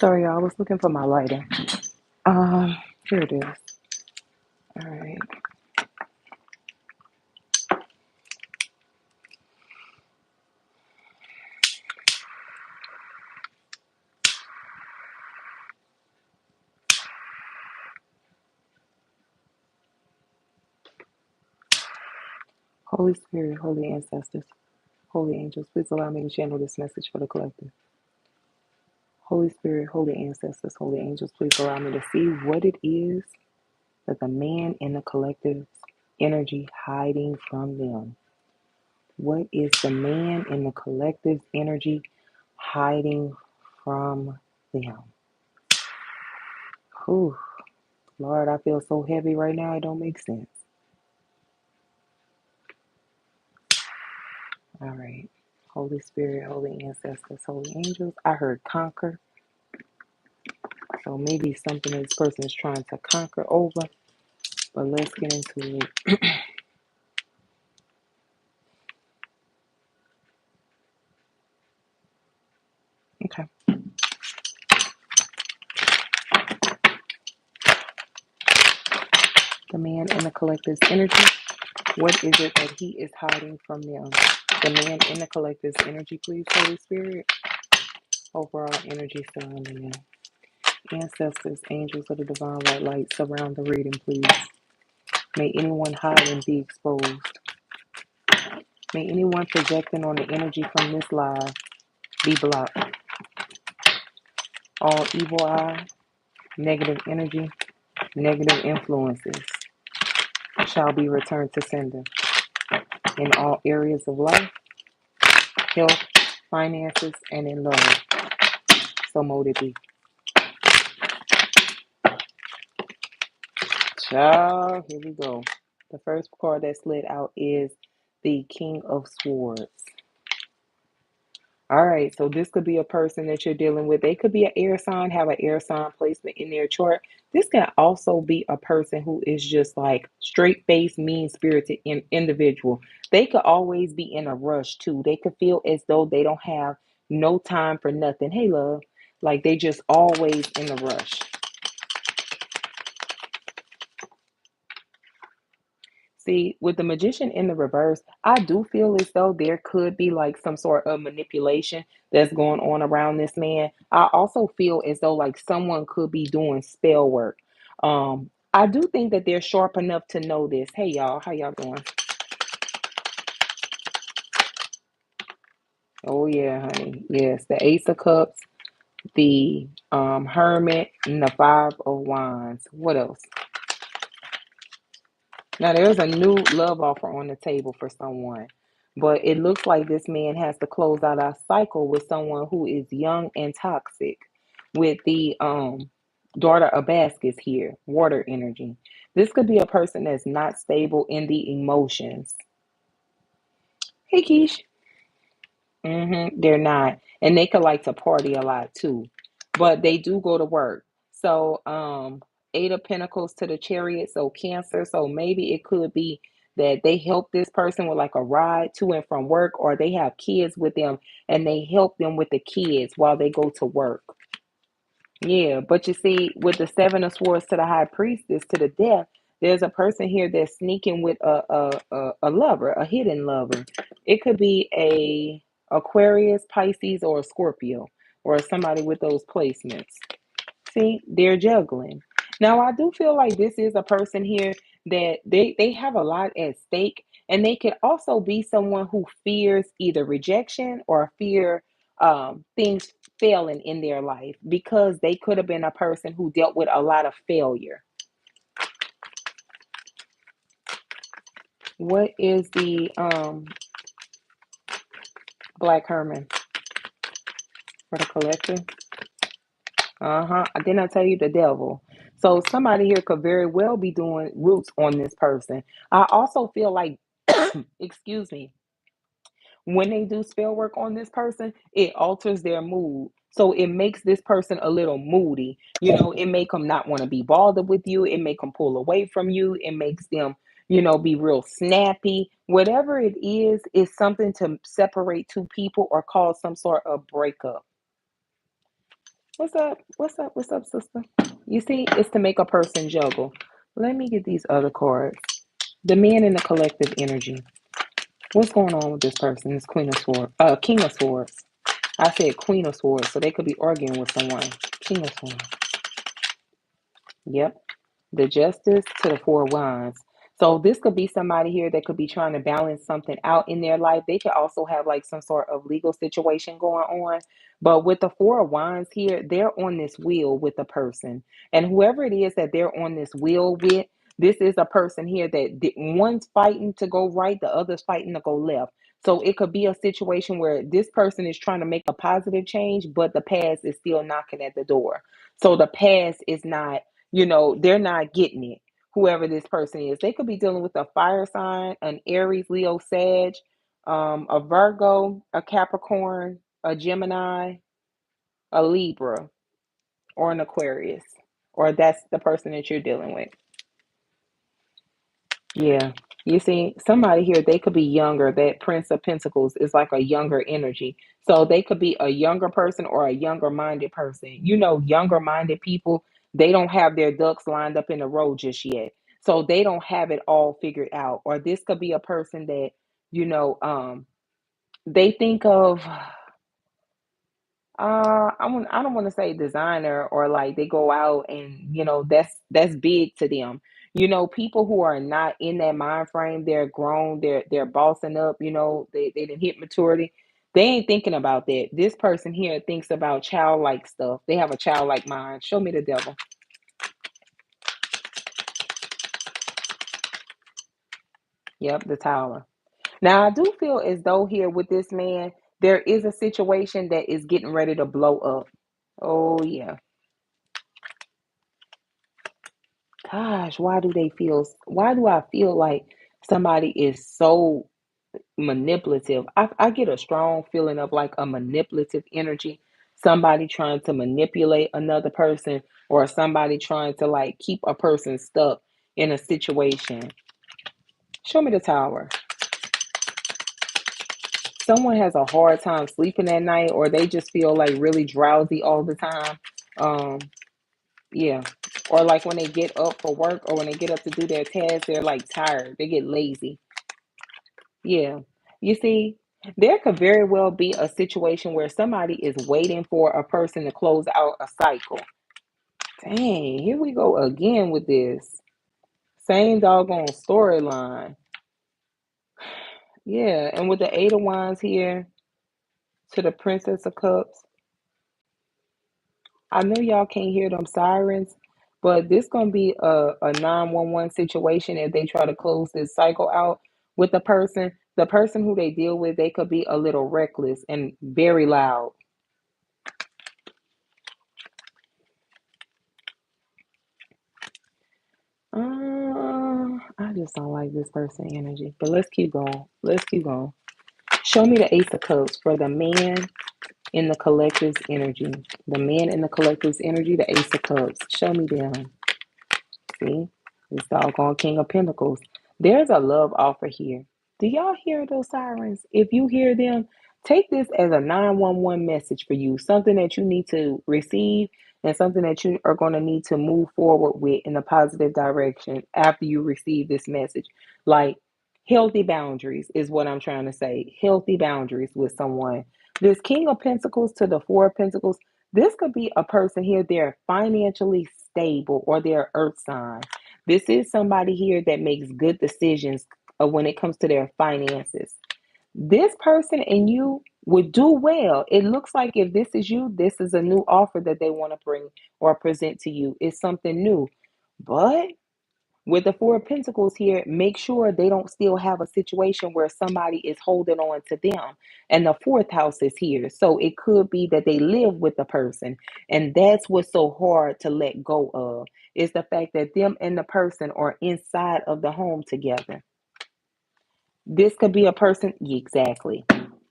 Sorry, y'all. I was looking for my lighter. Here it is. All right. Holy Spirit, holy ancestors, holy angels, please allow me to channel this message for the collective. Holy Spirit, holy ancestors, holy angels, please allow me to see what it is that the man in the collective's energy hiding from them. What is the man in the collective's energy hiding from them? Whew. Lord, I feel so heavy right now, it don't make sense. All right. Holy Spirit, holy ancestors, holy angels. I heard conquer. So maybe something this person is trying to conquer over. But let's get into it. Okay. The man in the collective's energy. What is it that he is hiding from them? The man in the collective's energy, please, Holy Spirit. Overall energy surrounding them. Ancestors, angels of the divine white light, surround the reading, please. May anyone hiding be exposed. May anyone projecting on the energy from this live be blocked. All evil eye, negative energy, negative influences shall be returned to sender in all areas of life, health, finances, and in love. So mote it be. Child, here we go. The first card that slid out is the King of Swords. All right, so this could be a person that you're dealing with. They could be an air sign, have an air sign placement in their chart. This can also be a person who is just like straight-faced, mean-spirited individual. They could always be in a rush too. They could feel as though they don't have no time for nothing. Hey, love, like they just always in a rush. See, with the Magician in the reverse, I do feel as though there could be like some sort of manipulation that's going on around this man. I also feel as though like someone could be doing spell work. I do think that they're sharp enough to know this. Hey y'all, how y'all doing? Oh yeah, honey. Yes, the Ace of Cups, the Hermit, and the Five of Wands. What else? Now, there's a new love offer on the table for someone, but it looks like this man has to close out a cycle with someone who is young and toxic. With the daughter of baskets here, water energy. This could be a person that's not stable in the emotions. Hey, Keish. They're not, and they could like to party a lot too, but they do go to work. So, Eight of Pentacles to the Chariot, so Cancer. So maybe it could be that they help this person with like a ride to and from work, or they have kids with them and they help them with the kids while they go to work. Yeah, but you see, with the Seven of Swords to the High Priestess to the Death, there's a person here that's sneaking with a lover, a hidden lover. It could be a Aquarius, Pisces, or a Scorpio, or somebody with those placements. See, they're juggling. Now, I do feel like this is a person here that they have a lot at stake, and they could also be someone who fears either rejection or fear things failing in their life, because they could have been a person who dealt with a lot of failure. What is the Black Herman for the collective? Didn't I tell you the devil? So somebody here could very well be doing roots on this person. I also feel like, excuse me, when they do spell work on this person, it alters their mood. So it makes this person a little moody. It make them not want to be bothered with you. It make them pull away from you. It makes them, be real snappy. Whatever it is something to separate two people or cause some sort of breakup. What's up? What's up? What's up, sister? You see, it's to make a person juggle. Let me get these other cards. The man in the collective energy. What's going on with this person? This Queen of Swords. King of Swords. I said Queen of Swords, so they could be arguing with someone. King of Swords. Yep. The Justice to the Four Wands. So this could be somebody here that could be trying to balance something out in their life. They could also have like some sort of legal situation going on. But with the Four of Wands here, they're on this wheel with the person. And whoever it is that they're on this wheel with, this is a person here that one's fighting to go right, the other's fighting to go left. So it could be a situation where this person is trying to make a positive change, but the past is still knocking at the door. So the past is not, they're not getting it. Whoever this person is, they could be dealing with a fire sign, an Aries, Leo, Sag, a Virgo, a Capricorn, a Gemini, a Libra, or an Aquarius, or that's the person that you're dealing with. Yeah. You see, somebody here, they could be younger. That Prince of Pentacles is like a younger energy. So they could be a younger person or a younger minded person. Younger minded people, they don't have their ducks lined up in a row just yet. So they don't have it all figured out. Or this could be a person that, you know, um, they think of I don't want to say designer, or like they go out and that's big to them. People who are not in that mind frame, they're grown, they're bossing up, they didn't hit maturity. They ain't thinking about that. This person here thinks about childlike stuff. They have a childlike mind. Show me the devil. Yep, the tower. Now I do feel as though here with this man, there is a situation that is getting ready to blow up. Oh yeah. Gosh, why do I feel like somebody is so manipulative? I get a strong feeling of like a manipulative energy, somebody trying to manipulate another person, or somebody trying to like keep a person stuck in a situation. Show me the tower. Someone has a hard time sleeping at night, or they just feel like really drowsy all the time. Um, yeah. Or like when they get up for work, or when they get up to do their tasks, they're like tired. They get lazy. Yeah. You see, there could very well be a situation where somebody is waiting for a person to close out a cycle. Dang, here we go again with this. Same doggone storyline. Yeah, and with the Eight of Wands here to the Princess of Cups, I know y'all can't hear them sirens, but this gonna be a 911 situation if they try to close this cycle out with the person. The person who they deal with, they could be a little reckless and very loud. I just don't like this person energy. But let's keep going. Let's keep going. Show me the Ace of Cups for the man in the collective's energy. The man in the collective's energy, the Ace of Cups. Show me them. See? This doggone King of Pentacles. There's a love offer here. Do y'all hear those sirens? If you hear them, take this as a 911 message for you. Something that you need to receive, and something that you are going to need to move forward with in a positive direction after you receive this message. Like healthy boundaries is what I'm trying to say. Healthy boundaries with someone. This King of Pentacles to the Four of Pentacles, this could be a person here, they're financially stable, or they're earth sign. This is somebody here that makes good decisions when it comes to their finances. This person and you would do well. It looks like if this is you, this is a new offer that they want to bring or present to you. It's something new. But with the Four of Pentacles here, make sure they don't still have a situation where somebody is holding on to them. And the fourth house is here. So it could be that they live with the person. And that's what's so hard to let go of, is the fact that them and the person are inside of the home together. This could be a person, exactly.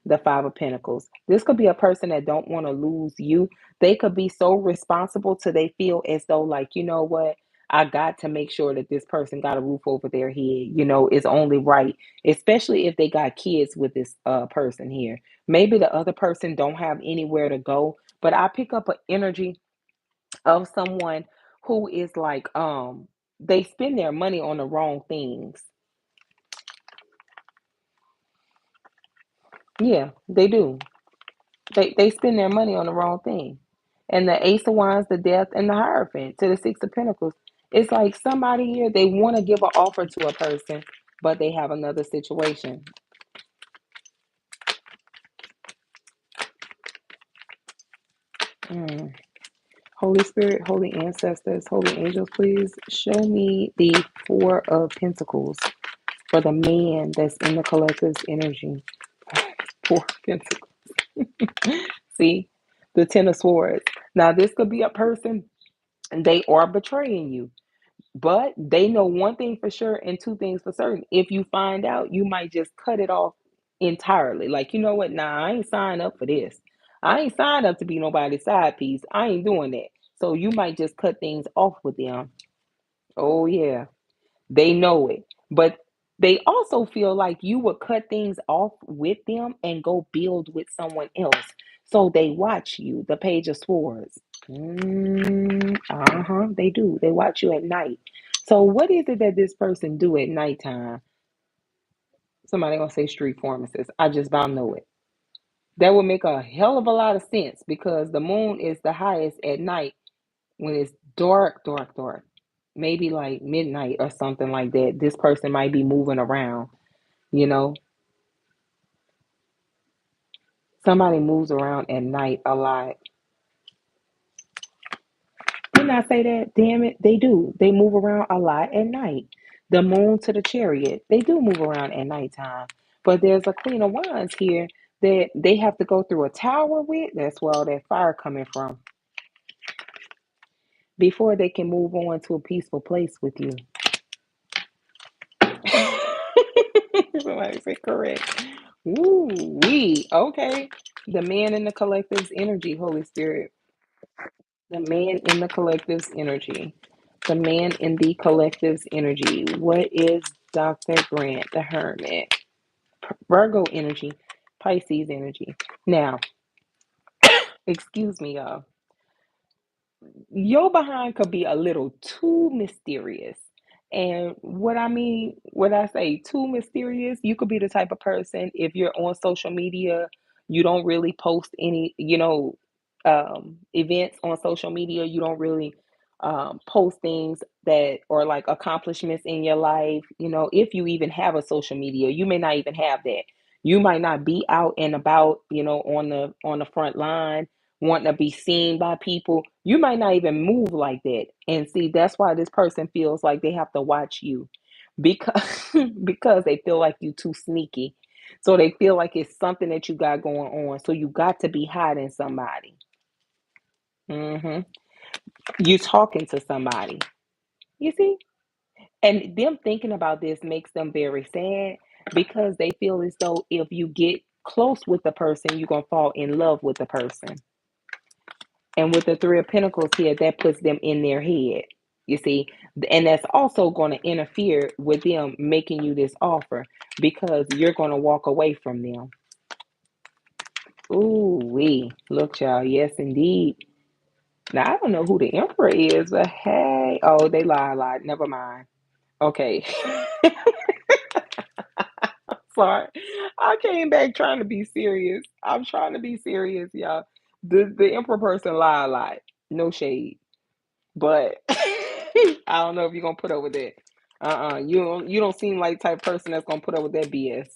The Five of Pentacles. This could be a person that don't want to lose you. They could be so responsible till they feel as though like, you know what? I got to make sure that this person got a roof over their head. It's only right, especially if they got kids with this person here. Maybe the other person don't have anywhere to go, But I pick up an energy of someone who is like, they spend their money on the wrong things. Yeah, they do. They spend their money on the wrong thing. And the Ace of Wands, the Death, and the Hierophant to the Six of Pentacles. It's like somebody here, they want to give an offer to a person, but they have another situation. Mm. Holy Spirit, holy ancestors, holy angels, please show me the Four of Pentacles for the man that's in the collective's energy. Four of Pentacles. See, the Ten of Swords. Now, this could be a person, and they are betraying you. But they know one thing for sure and two things for certain. If you find out, you might just cut it off entirely. Like, you know what? Nah, I ain't signed up for this. I ain't signed up to be nobody's side piece. I ain't doing that. So you might just cut things off with them. Oh, yeah. They know it. But they also feel like you would cut things off with them and go build with someone else. So they watch you, the Page of Swords. They do. They watch you at night. So what is it that this person do at nighttime? Somebody gonna say street pharmacist. I just about know it. That would make a hell of a lot of sense because the moon is the highest at night when it's dark, dark, dark. Maybe like midnight or something like that. This person might be moving around, you know. Somebody moves around at night a lot. Didn't I say that? Damn it, they do. They move around a lot at night. The moon to the chariot, they do move around at nighttime. But there's a Queen of Wands here that they have to go through a tower with. That's where all that fire coming from. Before they can move on to a peaceful place with you. Somebody say correct. Ooh, we okay. The man in the collective's energy, Holy Spirit. The man in the collective's energy. The man in the collective's energy. What is Dr. Grant, the Hermit? Virgo energy, Pisces energy. Now, excuse me, y'all. Your behind could be a little too mysterious. And what I mean, when I say too mysterious, you could be the type of person, if you're on social media, you don't really post any, events on social media. You don't really post things that are like accomplishments in your life. If you even have a social media, you may not even have that. You might not be out and about, on the front line wanting to be seen by people. You might not even move like that. And see, that's why this person feels like they have to watch you because because they feel like you too sneaky. So they feel like it's something that you got going on. So you got to be hiding somebody. hmm You talking to somebody. You see? And them thinking about this makes them very sad because they feel as though if you get close with the person, you're going to fall in love with the person. And with the Three of Pentacles here, that puts them in their head, you see. And that's also going to interfere with them making you this offer because you're going to walk away from them. Ooh, look, y'all. Yes, indeed. Now, I don't know who the Emperor is, but hey. Oh, they lied. Never mind. Okay. Sorry. I came back trying to be serious. I'm trying to be serious, y'all. The Emperor person lied a lot. No shade. But I don't know if you're gonna put up with that. You don't seem like the type of person that's gonna put up with that BS.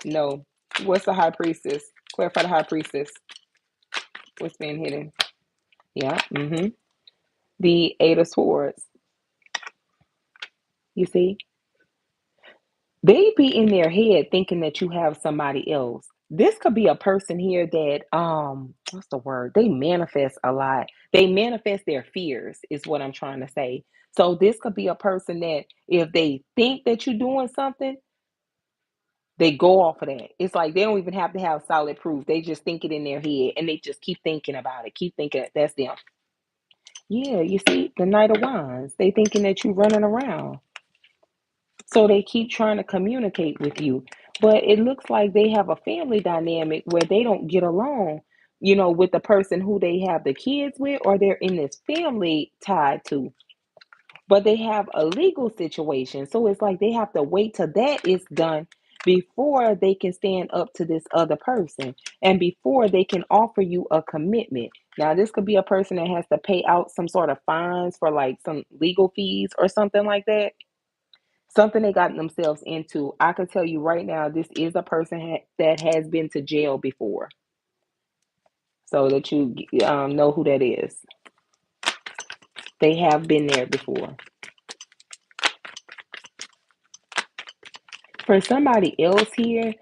No. What's the high priestess? Clarify the high priestess. What's being hidden? Yeah. The Eight of Swords. You see? They be in their head thinking that you have somebody else. This could be a person here that what's the word? They manifest a lot. They manifest their fears is what I'm trying to say. So this could be a person that if they think that you're doing something, they go off of that. It's like they don't even have to have solid proof. They just think it in their head and they just keep thinking about it. Keep thinking that's them. Yeah, you see, the Knight of Wands. They thinking that you running around. So they keep trying to communicate with you. But it looks like they have a family dynamic where they don't get along with the person who they have the kids with, or they're in this family tied to, but they have a legal situation. So it's like they have to wait till that is done before they can stand up to this other person and before they can offer you a commitment. Now, this could be a person that has to pay out some sort of fines for like some legal fees or something like that. Something they got themselves into. I can tell you right now, this is a person that has been to jail before, so that you know who that is. They have been there before. For somebody else here,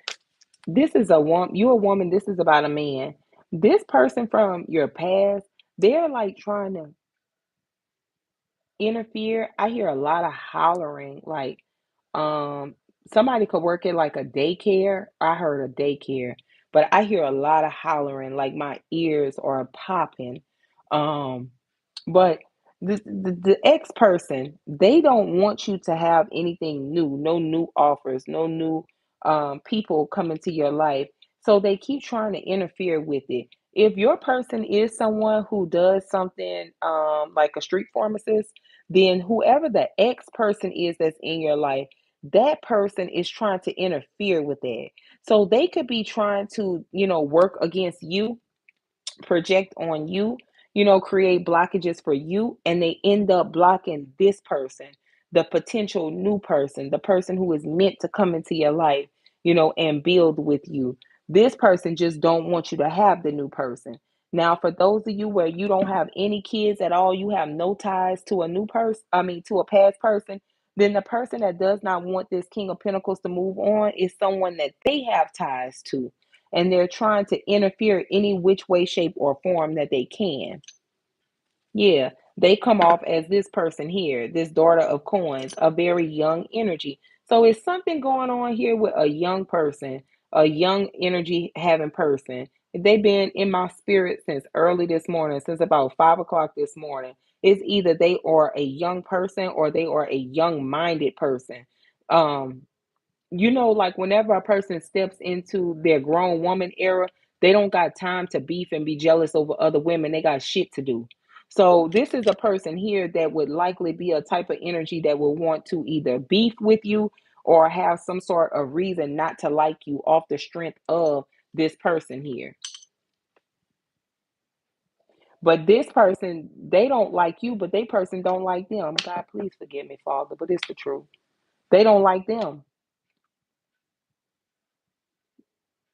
this is a woman. You're a woman. This is about a man. This person from your past, they're like trying to interfere. I hear a lot of hollering. Like, um, somebody could work at like a daycare. I heard a daycare, but I hear a lot of hollering. Like my ears are popping. Um, But the ex person, they don't want you to have anything new, no new offers, no new people come into your life. So they keep trying to interfere with it. If your person is someone who does something like a street pharmacist, then whoever the ex person is that's in your life, that person is trying to interfere with that. So they could be trying to, work against you, project on you, create blockages for you, and they end up blocking this person, the potential new person, the person who is meant to come into your life, and build with you. This person just don't want you to have the new person. Now, for those of you where you don't have any kids at all, you have no ties to a new person, to a past person, then the person that does not want this King of Pentacles to move on is someone that they have ties to, and they're trying to interfere any which way, shape, or form that they can. Yeah, they come off as this person here, this daughter of coins, a very young energy. So it's something going on here with a young person, a young energy having person. They've been in my spirit since early this morning, since about 5 o'clock this morning. It's either they are a young person or they are a young minded person. Um, like whenever a person steps into their grown woman era, they don't got time to beef and be jealous over other women. They got shit to do. So this is a person here that would likely be a type of energy that will want to either beef with you or have some sort of reason not to like you off the strength of this person here. But this person, they don't like you, but they person don't like them. God, please forgive me, Father, but it's the truth. They don't like them.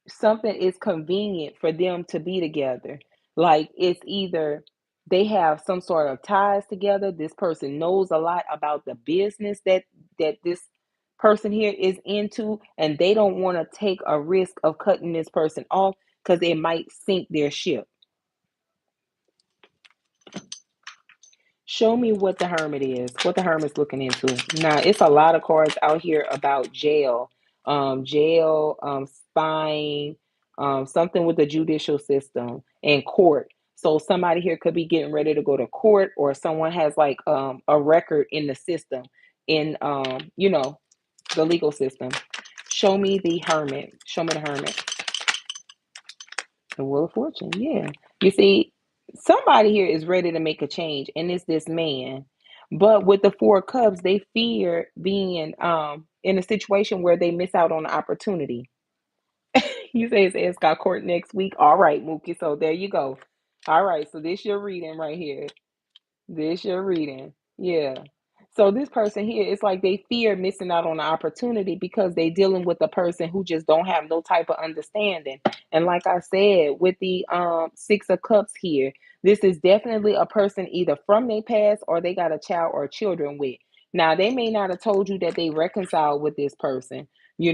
Something is convenient for them to be together. Like it's either they have some sort of ties together. This person knows a lot about the business that this person here is into, and they don't want to take a risk of cutting this person off because it might sink their ship. Show me what the hermit is, what the hermit's looking into. Now, it's a lot of cards out here about jail, spying, something with the judicial system and court. So somebody here could be getting ready to go to court, or someone has like a record in the system, in the legal system. Show me the hermit. Show me the hermit. The Wheel of Fortune, yeah. You see, somebody here is ready to make a change, and it's this man. But with the Four of Cups, they fear being in a situation where they miss out on the opportunity. You say it's got court next week. All right, Mookie. So there you go. All right, so this your reading right here. This your reading. Yeah. So this person here, it's like they fear missing out on the opportunity because they dealing with a person who just don't have no type of understanding. And like I said, with the Six of Cups here, this is definitely a person either from their past or they got a child or children with. Now they may not have told you that they reconciled with this person. They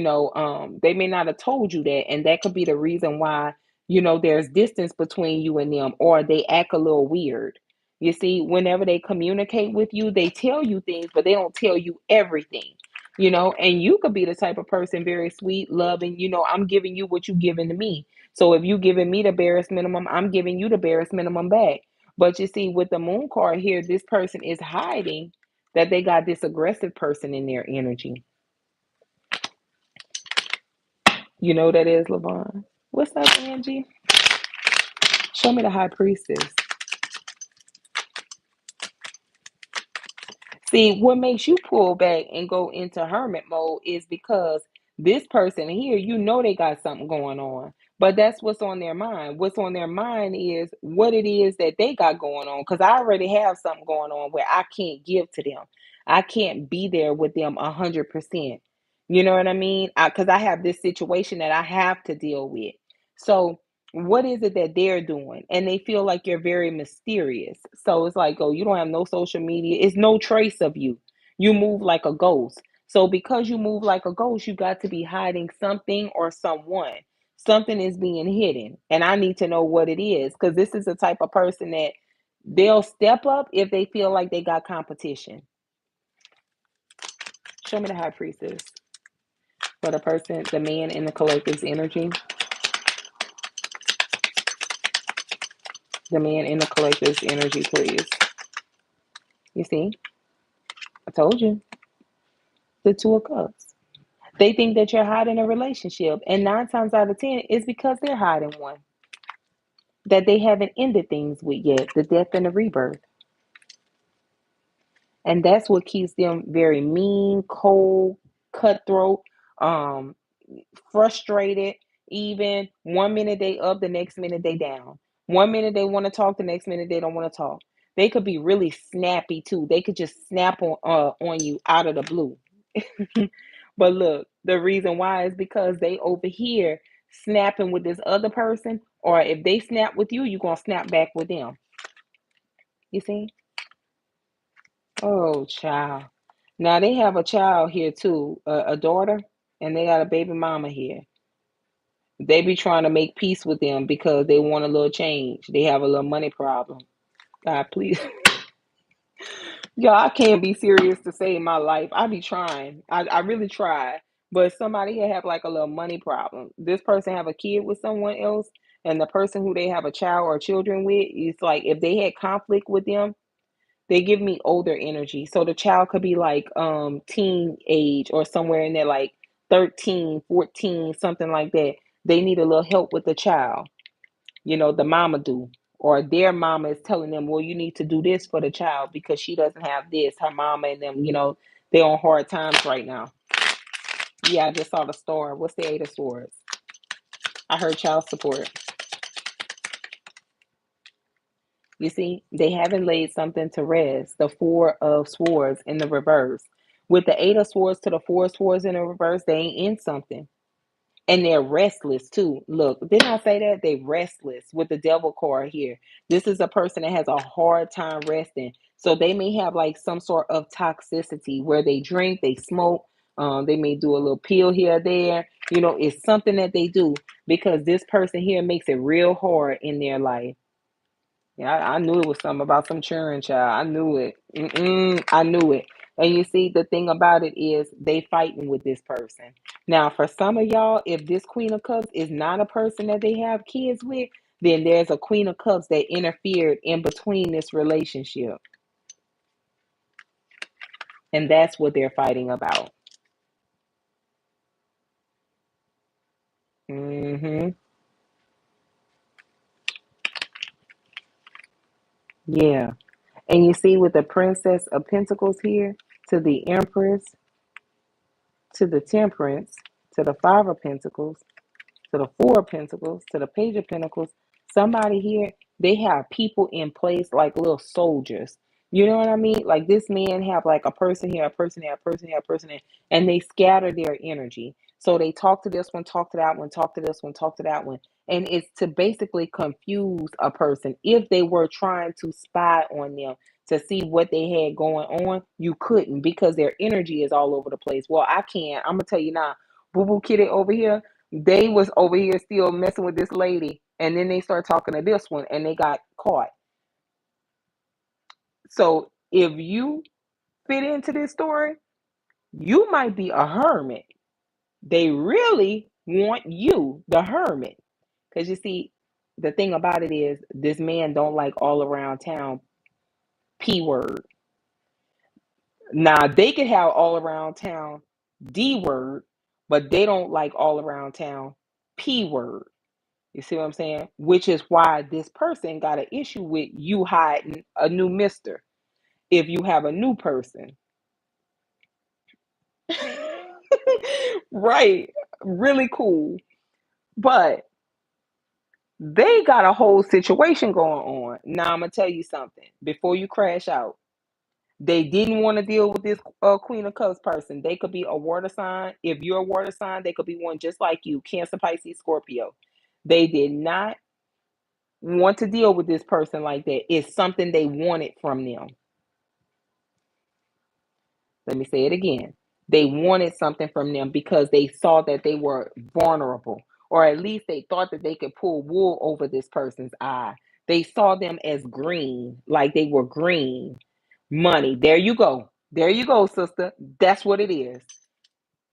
may not have told you that, and that could be the reason why, there's distance between you and them, or they act a little weird. You see, whenever they communicate with you, they tell you things, but they don't tell you everything, and you could be the type of person, very sweet, loving, I'm giving you what you giving to me. So if you giving me the barest minimum, I'm giving you the barest minimum back. But you see, with the moon card here, this person is hiding that they got this aggressive person in their energy. You know what that is, Levon? What's up, Angie? Show me the high priestess. See, what makes you pull back and go into hermit mode is because this person here, you know they got something going on. But that's what's on their mind. What's on their mind is what it is that they got going on. Because I already have something going on where I can't give to them. I can't be there with them 100%. You know what I mean? Because I have this situation that I have to deal with. So what is it that they're doing? And they feel like you're very mysterious. So it's like, oh, you don't have no social media. It's no trace of you. You move like a ghost. So because you move like a ghost, you got to be hiding something or someone. Something is being hidden. And I need to know what it is. Because this is the type of person that they'll step up if they feel like they got competition. Show me the high priestess. For the person, the man in the collective's energy. The man in the collective's energy, please. You see, I told you. The Two of Cups. They think that you're hiding a relationship, and 9 times out of 10, it's because they're hiding one that they haven't ended things with yet, the death and the rebirth. And that's what keeps them very mean, cold, cutthroat, um, frustrated. Even 1 minute they up, the next minute they down. 1 minute they want to talk, the next minute they don't want to talk. They could be really snappy too. They could just snap on you out of the blue. But look, the reason why is because they over here snapping with this other person, or if they snap with you, you're gonna snap back with them. You see? Oh, child. Now they have a child here too, a daughter, and they got a baby mama here. They be trying to make peace with them because they want a little change. They have a little money problem. God, please. Y'all, I can't be serious to save my life. I be trying. I really try. But somebody here have like a little money problem. This person have a kid with someone else, and the person who they have a child or children with, it's like if they had conflict with them, they give me older energy. So the child could be like teen age or somewhere in there, like 13, 14, something like that. They need a little help with the child. The mama do. Or their mama is telling them, well, you need to do this for the child because she doesn't have this. Her mama and them, they're on hard times right now. Yeah, I just saw the star. What's the Eight of Swords? I heard child support. You see, they haven't laid something to rest. The Four of Swords in the reverse. With the Eight of Swords to the Four of Swords in the reverse, they ain't in something. And they're restless too. Look, didn't I say that? They restless with the devil card here. This is a person that has a hard time resting. So they may have like some sort of toxicity where they drink, they smoke, they may do a little pill here or there. It's something that they do because this person here makes it real hard in their life. Yeah, I knew it was something about some children, child. I knew it. I knew it. And you see, the thing about it is they fighting with this person. Now, for some of y'all, if this Queen of Cups is not a person that they have kids with, then there's a Queen of Cups that interfered in between this relationship. And that's what they're fighting about. Mm-hmm. Yeah. And you see with the Princess of Pentacles here, to the Empress, to the Temperance, to the Five of Pentacles, to the Four of Pentacles, to the Page of Pentacles. Somebody here, they have people in place like little soldiers. You know what I mean? Like this man have like a person here, a person here, a person here, a person here, and they scatter their energy. So they talk to this one, talk to that one, talk to this one, talk to that one. And it's to basically confuse a person. If they were trying to spy on them to see what they had going on, you couldn't because their energy is all over the place. Well, I can't. I'm gonna tell you now, Boo Boo Kitty over here, they was over here still messing with this lady, and then they start talking to this one, and they got caught. So if you fit into this story, you might be a hermit. They really want you, the hermit, because you see, the thing about it is, this man don't like all around town p word. Now they could have all around town d word, but they don't like all around town p word. You see what I'm saying? Which is why this person got an issue with you hiding a new mister if you have a new person. Right. Really cool. But they got a whole situation going on. Now I'm gonna tell you something before you crash out. They didn't want to deal with this Queen of Cups person. They could be a water sign. If you're a water sign, they could be one just like you, Cancer, Pisces, Scorpio. They did not want to deal with this person like that. It's something they wanted from them. Let me say it again. They wanted something from them because they saw that they were vulnerable, or at least they thought that they could pull wool over this person's eye. They saw them as green, like they were green money. There you go. There you go, sister. That's what it is.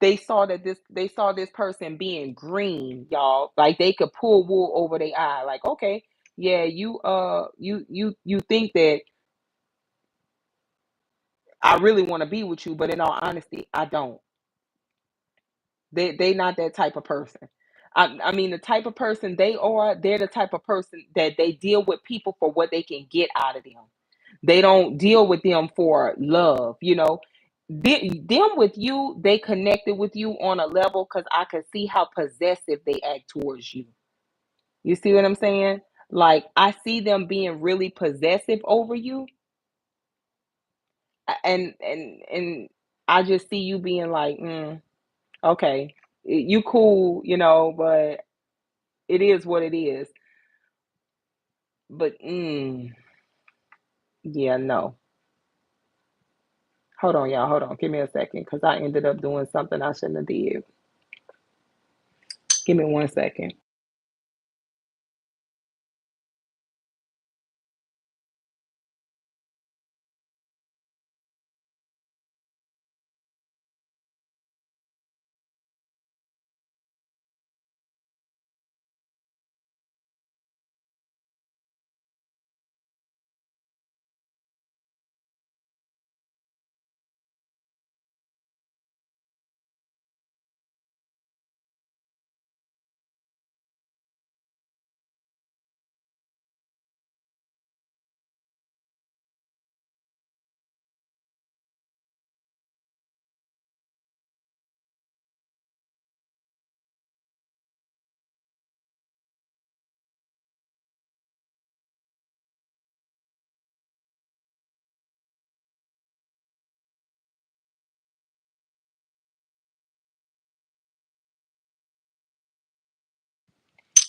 They saw this person being green, y'all. Like they could pull wool over their eye. Like, okay, yeah, you think that I really want to be with you, but in all honesty, I don't. They not that type of person. I mean the type of person they are, they're the type of person that they deal with people for what they can get out of them. They don't deal with them for love. Them with you, they connected with you on a level because I could see how possessive they act towards you. You see what I'm saying? Like I see them being really possessive over you, and I just see you being like, okay, you cool, but it is what it is. But yeah, no. Hold on, y'all. Hold on. Give me a second, because I ended up doing something I shouldn't have did. Give me 1 second.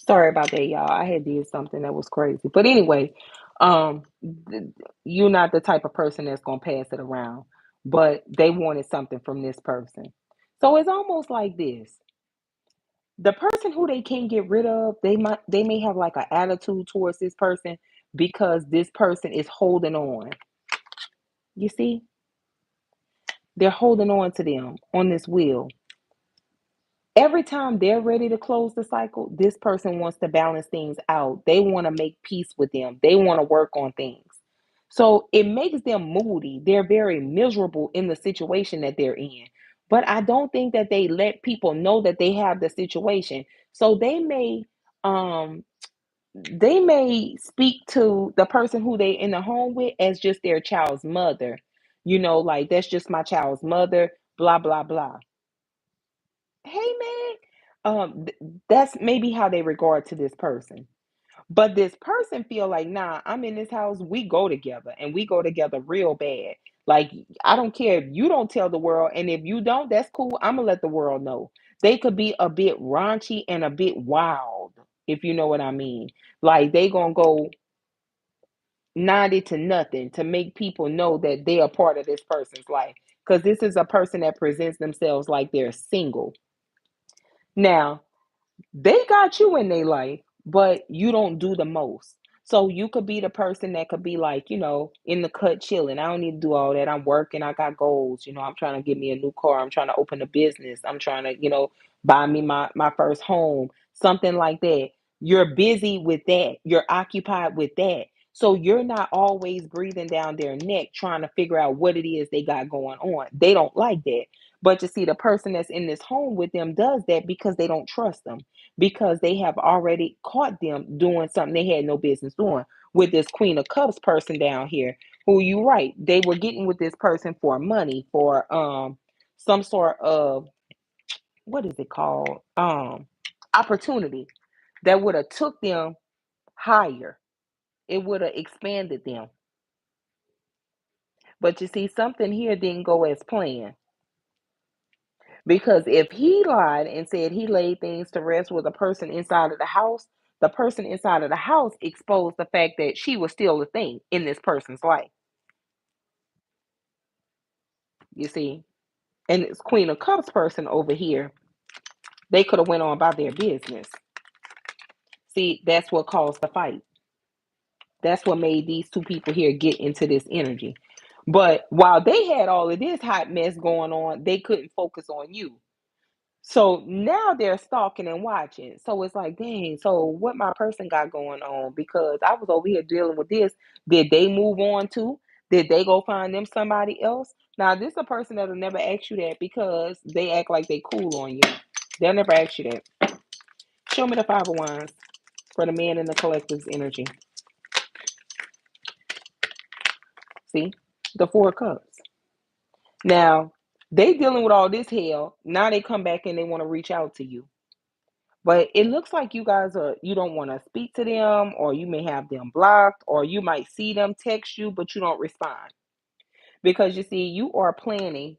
Sorry about that, y'all. I had did something that was crazy. But anyway, um, th- you're not the type of person that's gonna pass it around. But they wanted something from this person. So it's almost like this. The person who they can't get rid of, they may have like an attitude towards this person because this person is holding on. You see? They're holding on to them on this wheel. Every time they're ready to close the cycle, this person wants to balance things out. They want to make peace with them. They want to work on things. So it makes them moody. They're very miserable in the situation that they're in. But I don't think that they let people know that they have the situation. So um they may speak to the person who they in the home with as just their child's mother. Like that's just my child's mother, blah blah blah. Hey man, that's maybe how they regard to this person. But this person feel like, nah, I'm in this house, we go together and we go together real bad. Like I don't care if you don't tell the world, and if you don't, that's cool. I'm gonna let the world know. They could be a bit raunchy and a bit wild, if you know what I mean. Like they gonna go 90 to nothing to make people know that they are part of this person's life. Because this is a person that presents themselves like they're single. Now, they got you in their life, but you don't do the most. So you could be the person that could be like, in the cut chilling. I don't need to do all that. I'm working. I got goals. I'm trying to get me a new car. I'm trying to open a business. I'm trying to, buy me my first home, something like that. You're busy with that. You're occupied with that. So you're not always breathing down their neck trying to figure out what it is they got going on. They don't like that. But you see, the person that's in this home with them does that because they don't trust them, because they have already caught them doing something they had no business doing. With this Queen of Cups person down here, who you right, they were getting with this person for money, for some sort of, what is it called, opportunity that would have took them higher. It would have expanded them. But you see, something here didn't go as planned. Because if he lied and said he laid things to rest with a person inside of the house, the person inside of the house exposed the fact that she was still a thing in this person's life. You see? And this Queen of Cups person over here, they could have went on about their business. See, that's what caused the fight. That's what made these two people here get into this energy. But while they had all of this hot mess going on, they couldn't focus on you. So now they're stalking and watching. So it's like, dang, so what my person got going on? Because I was over here dealing with this. Did they move on too? Did they go find them somebody else? Now, this is a person that'll never ask you that because they act like they cool on you. They'll never ask you that. Show me the Five of Wands for the man in the collective's energy. See? The Four of Cups. Now, they dealing with all this hell. Now they come back and they want to reach out to you. But it looks like you don't want to speak to them, or you may have them blocked, or you might see them text you, but you don't respond. Because you see, you are planning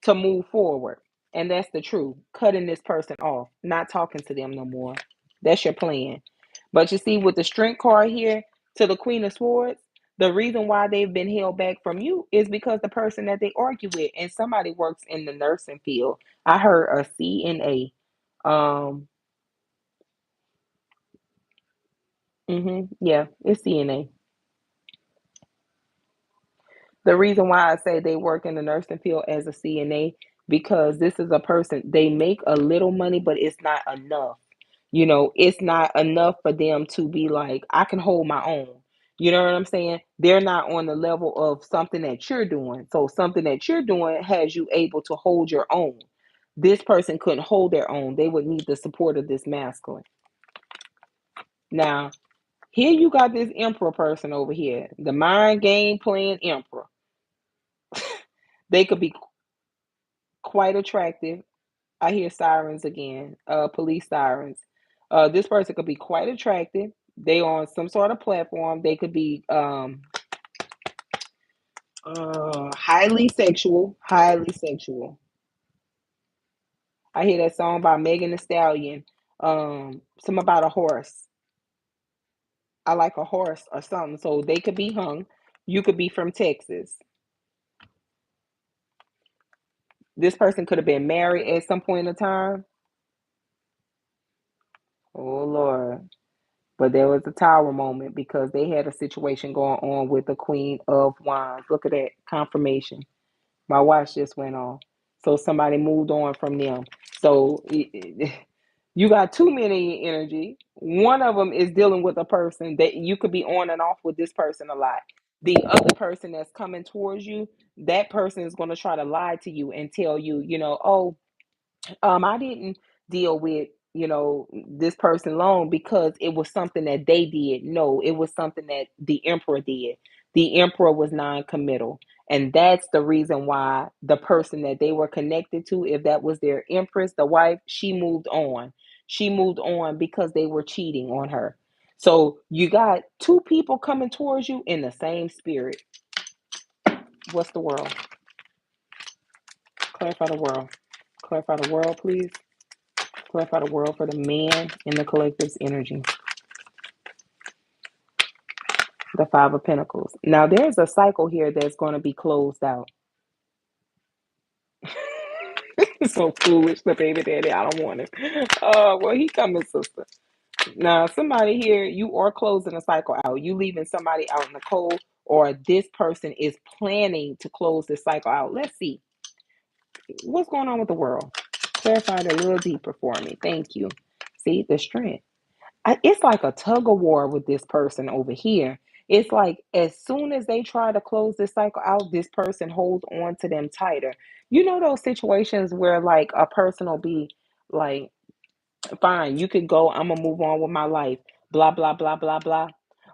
to move forward. And that's the truth. Cutting this person off, not talking to them no more. That's your plan. But you see, with the Strength card here to the Queen of Swords, the reason why they've been held back from you is because the person that they argue with, and somebody works in the nursing field. I heard a CNA. Yeah, it's CNA. The reason why I say they work in the nursing field as a CNA, because this is a person, they make a little money, but it's not enough. It's not enough for them to be like, I can hold my own. You know what I'm saying? They're not on the level of something that you're doing. So something that you're doing has you able to hold your own. This person couldn't hold their own. They would need the support of this masculine. Now, here you got this emperor person over here, the mind game playing emperor. They could be quite attractive. I hear sirens again, police sirens. This person could be quite attractive. They on some sort of platform. They could be highly sexual. Highly sexual. I hear that song by Megan Thee Stallion. Some about a horse. I like a horse or something. So they could be hung. You could be from Texas. This person could have been married at some point in time. Oh Lord. But there was a tower moment because they had a situation going on with the Queen of Wands. Look at that confirmation. My watch just went on. So somebody moved on from them. So you got two men in your energy. One of them is dealing with a person that you could be on and off with this person a lot. The other person that's coming towards you, that person is going to try to lie to you and tell you, oh, I didn't deal with, this person long because it was something that they did. No, it was something that the emperor did. The emperor was non-committal. And that's the reason why the person that they were connected to, if that was their empress, the wife, she moved on. She moved on because they were cheating on her. So you got two people coming towards you in the same spirit. What's the world? Clarify the world. Clarify the world, please. Clarify the world for the man in the collective's energy. The Five of Pentacles. Now, there's a cycle here that's going to be closed out. So foolish, the baby daddy. I don't want it. Well, he coming, sister. Now, somebody here, you are closing a cycle out. You leaving somebody out in the cold, or this person is planning to close this cycle out. Let's see. What's going on with the world? Clarify it a little deeper for me. Thank you. See, the strength. It's like a tug of war with this person over here It's like as soon as they try to close this cycle out, this person holds on to them tighter. You know those situations where like a person will be like, fine, you could go, I'm gonna move on with my life, blah, blah, blah, blah, blah.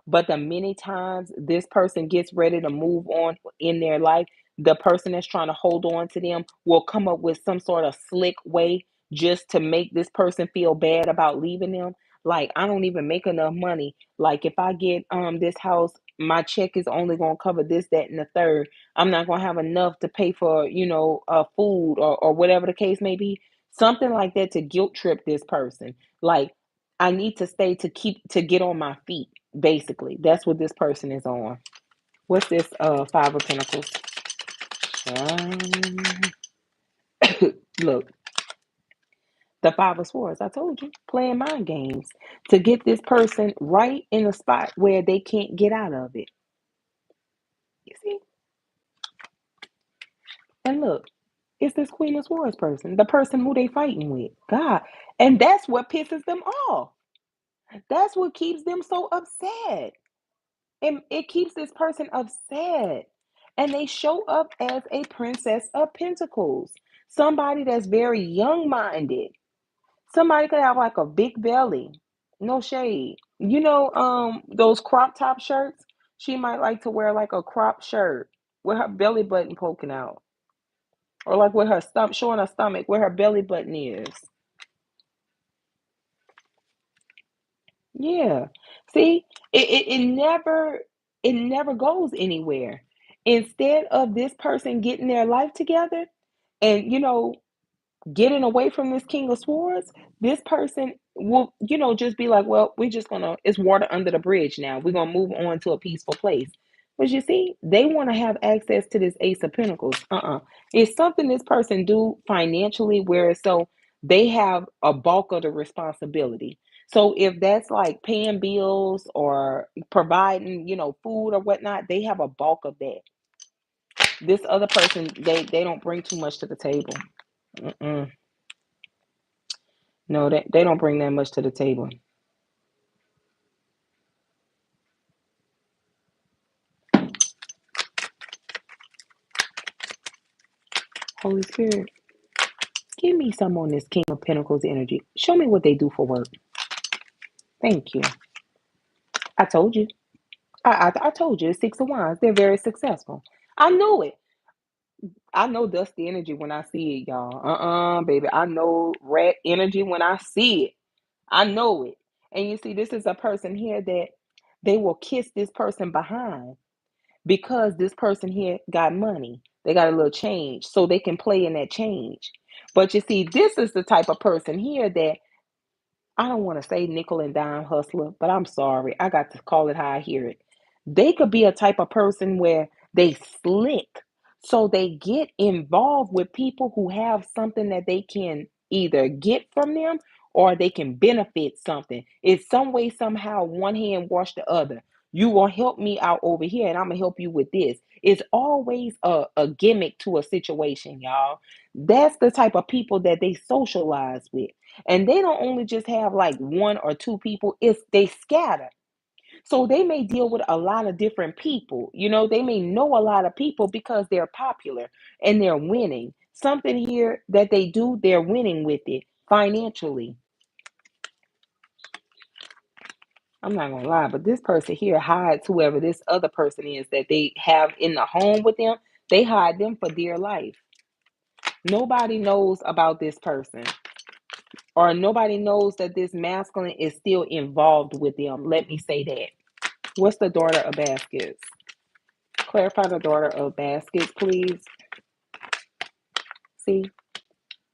But the many times this person gets ready to move on in their life, the person that's trying to hold on to them will come up with some sort of slick way just to make this person feel bad about leaving them. Like, I don't even make enough money. Like, if I get this house, my check is only gonna cover this, that, and the third. I'm not gonna have enough to pay for, food or whatever the case may be. Something like that to guilt trip this person. Like, I need to stay to get on my feet. Basically, that's what this person is on. What's this? Five of Pentacles. Um, Look, the Five of Swords. I told you, playing mind games to get this person right in a spot where they can't get out of it. You see? And look, it's this Queen of Swords person, the person who they fighting with. God, and that's what pisses them off. That's what keeps them so upset. And it keeps this person upset. And they show up as a Princess of Pentacles. Somebody that's very young minded. Somebody could have like a big belly. No shade. Those crop top shirts? She might like to wear like a crop shirt with her belly button poking out. Or like with her stomach showing her stomach where her belly button is. Yeah. See, it never goes anywhere. Instead of this person getting their life together and getting away from this King of Swords, this person will, just be like, well, we're just gonna, it's water under the bridge now. We're gonna move on to a peaceful place. But you see, they want to have access to this Ace of Pentacles. It's something this person do financially where so they have a bulk of the responsibility. So if that's like paying bills or providing, food or whatnot, they have a bulk of that. This other person, they don't bring too much to the table. Mm-mm. No, they don't bring that much to the table. Holy Spirit, give me some on this King of Pentacles energy. Show me what they do for work. Thank you. I told you. I told you. It's Six of Wands. They're very successful. I knew it. I know dusty energy when I see it, y'all. Baby. I know red energy when I see it. I know it. And you see, this is a person here that they will kiss this person behind because this person here got money. They got a little change, so they can play in that change. But you see, this is the type of person here that I don't want to say nickel and dime hustler, but I'm sorry. I got to call it how I hear it. They could be a type of person where they slick. So they get involved with people who have something that they can either get from them or they can benefit something. It's some way, somehow, one hand wash the other. You will help me out over here and I'm going to help you with this. It's always a gimmick to a situation, y'all. That's the type of people that they socialize with. And they don't only just have like one or two people, it's they scatter. So they may deal with a lot of different people. They may know a lot of people because they're popular and they're winning. Something here that they do, they're winning with it financially. I'm not gonna lie, but this person here hides whoever this other person is that they have in the home with them. They hide them for dear life. Nobody knows about this person. Or nobody knows that this masculine is still involved with them. Let me say that. What's the daughter of baskets? Clarify the daughter of baskets, please. See,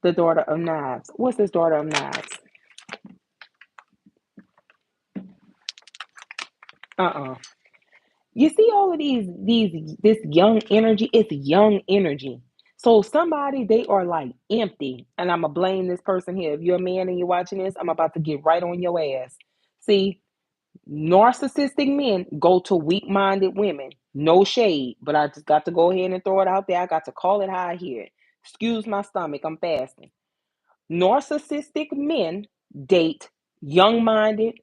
the daughter of knives. What's this daughter of knives? Uh-uh. You see all of this young energy, it's young energy. So somebody, they are like empty. And I'm gonna blame this person here. If you're a man and you're watching this, I'm about to get right on your ass. See, narcissistic men go to weak-minded women. No shade, but I just got to go ahead and throw it out there. I got to call it how I hear it. Excuse my stomach, I'm fasting. Narcissistic men date young-minded,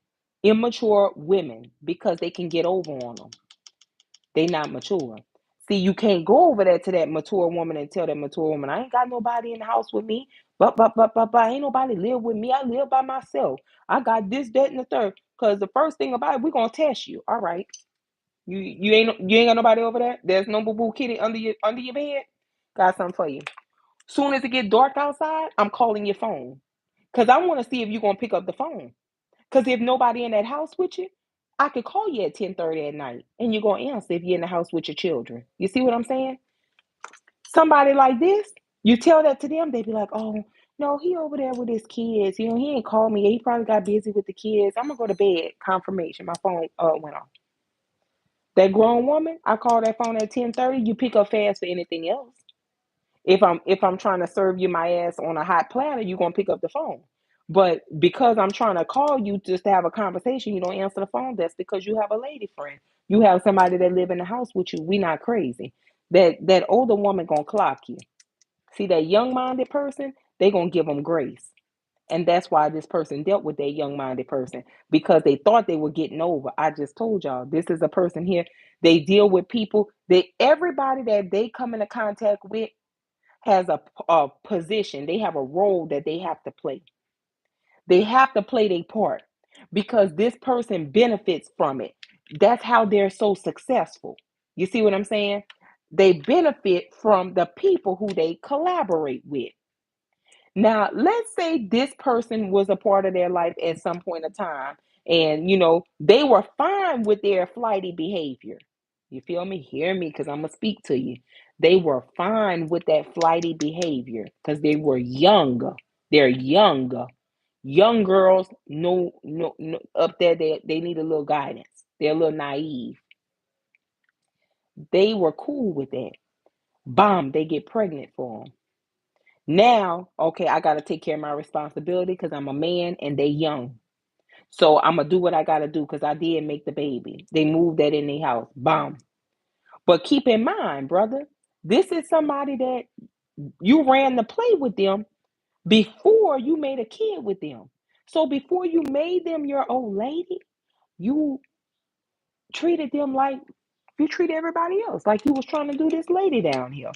immature women because they can get over on them. They not mature. See, you can't go over there to that mature woman and tell that mature woman, I ain't got nobody in the house with me. But ain't nobody live with me. I live by myself. I got this, that, and the third. Because the first thing about it, we're gonna test you. All right. You ain't got nobody over there? There's no boo boo kitty under your bed? Got something for you. Soon as it get dark outside, I'm calling your phone. Cause I want to see if you're gonna pick up the phone. Cause if nobody in that house with you, I could call you at 10:30 at night and you're gonna answer if you're in the house with your children. You see what I'm saying? Somebody like this, you tell that to them, they be like, oh no, he over there with his kids. He ain't called me. He probably got busy with the kids. I'm gonna go to bed. Confirmation. My phone went off. That grown woman, I call that phone at 10:30. You pick up fast for anything else. If I'm trying to serve you my ass on a hot platter, you're gonna pick up the phone. But because I'm trying to call you just to have a conversation, you don't answer the phone. That's because you have a lady friend. You have somebody that live in the house with you. We not crazy. That older woman gonna clock you. See that young-minded person, they gonna give them grace. And that's why this person dealt with that young-minded person because they thought they were getting over. I just told y'all, this is a person here. They deal with people. Everybody that they come into contact with has a position. They have a role that they have to play. They have to play their part because this person benefits from it. That's how they're so successful. You see what I'm saying? They benefit from the people who they collaborate with. Now, let's say this person was a part of their life at some point in time, and they were fine with their flighty behavior. You feel me? Hear me, because I'm gonna speak to you. They were fine with that flighty behavior because they were younger. They're younger. Young girls, no, up there, they need a little guidance. They're a little naive. They were cool with that. Bomb, they get pregnant for them. Now, okay, I got to take care of my responsibility because I'm a man and they young. So I'm going to do what I got to do because I did make the baby. They moved that in their house. Bomb. But keep in mind, brother, this is somebody that you ran the play with them before you made a kid with them. So before you made them your old lady, you treated them like you treat everybody else. Like you was trying to do this lady down here.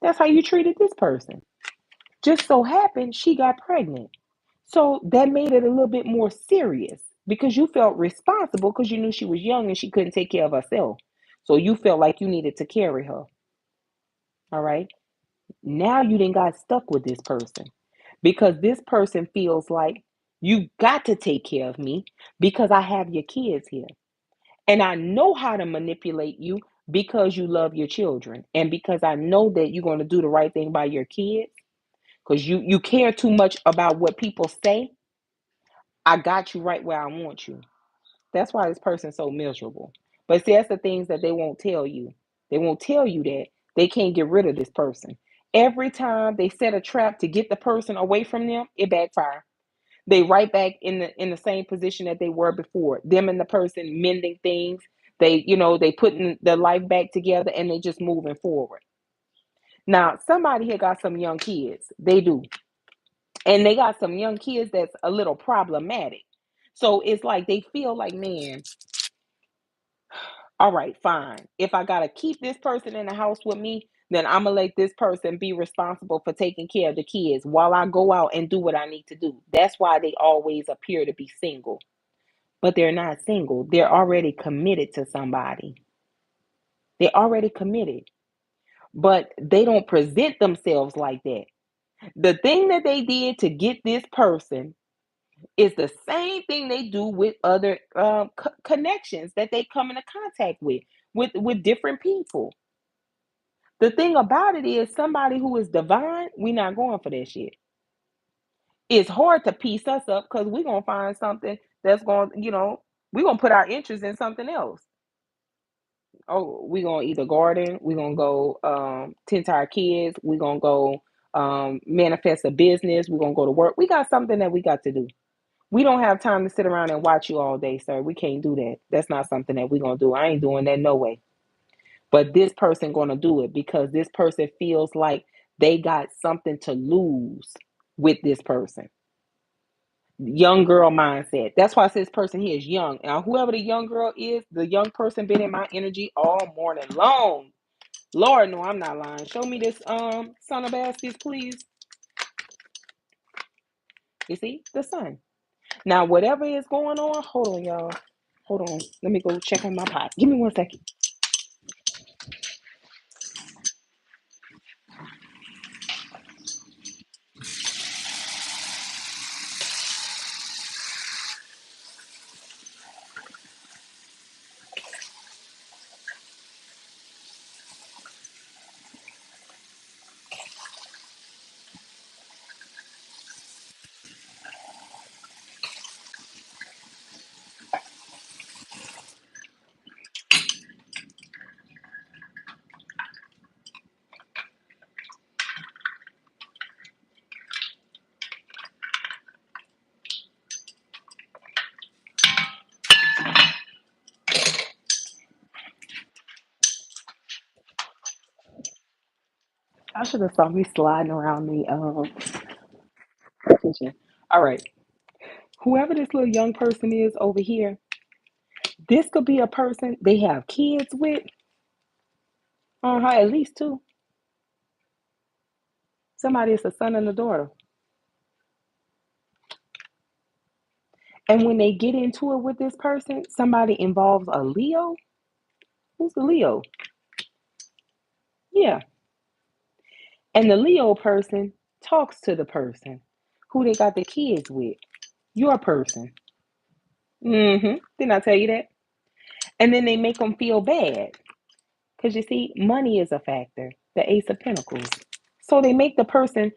That's how you treated this person. Just so happened she got pregnant. So that made it a little bit more serious because you felt responsible because you knew she was young and she couldn't take care of herself. So you felt like you needed to carry her. All right. Now you didn't got stuck with this person because this person feels like you got to take care of me because I have your kids here. And I know how to manipulate you because you love your children and because I know that you're going to do the right thing by your kids because you care too much about what people say. I got you right where I want you. That's why this person's so miserable. But see, that's the things that they won't tell you. They won't tell you that they can't get rid of this person. Every time they set a trap to get the person away from them, it backfires. They right back in the same position that they were before. Them and the person mending things. They putting their life back together and they just moving forward. Now, somebody here got some young kids. They do. And they got some young kids that's a little problematic. So it's like they feel like, man, all right, fine. If I gotta keep this person in the house with me, then I'm gonna let this person be responsible for taking care of the kids while I go out and do what I need to do. That's why they always appear to be single. But they're not single. They're already committed to somebody. They're already committed. But they don't present themselves like that. The thing that they did to get this person is the same thing they do with other connections that they come into contact with different people. The thing about it is somebody who is divine, we not going for that shit. It's hard to piece us up because we're going to find something that's going, we're going to put our interest in something else. Oh, we're going to either garden, we're going to go tend to our kids, we're going to go manifest a business, we're going to go to work. We got something that we got to do. We don't have time to sit around and watch you all day, sir. We can't do that. That's not something that we're going to do. I ain't doing that no way. But this person going to do it because this person feels like they got something to lose with this person. Young girl mindset. That's why I say this person here is young. Now, whoever the young girl is, the young person been in my energy all morning long. Lord, no, I'm not lying. Show me this son of baskets, please. You see the sun. Now, whatever is going on, hold on, y'all. Hold on. Let me go check on my pot. Give me 1 second. I should have saw me sliding around the kitchen. All right. Whoever this little young person is over here, this could be a person they have kids with. At least two. Somebody is a son and a daughter. And when they get into it with this person, somebody involves a Leo. Who's the Leo? Yeah. And the Leo person talks to the person who they got the kids with. Your person. Didn't I tell you that? And then they make them feel bad. Because you see, money is a factor. The Ace of Pentacles. So they make the person,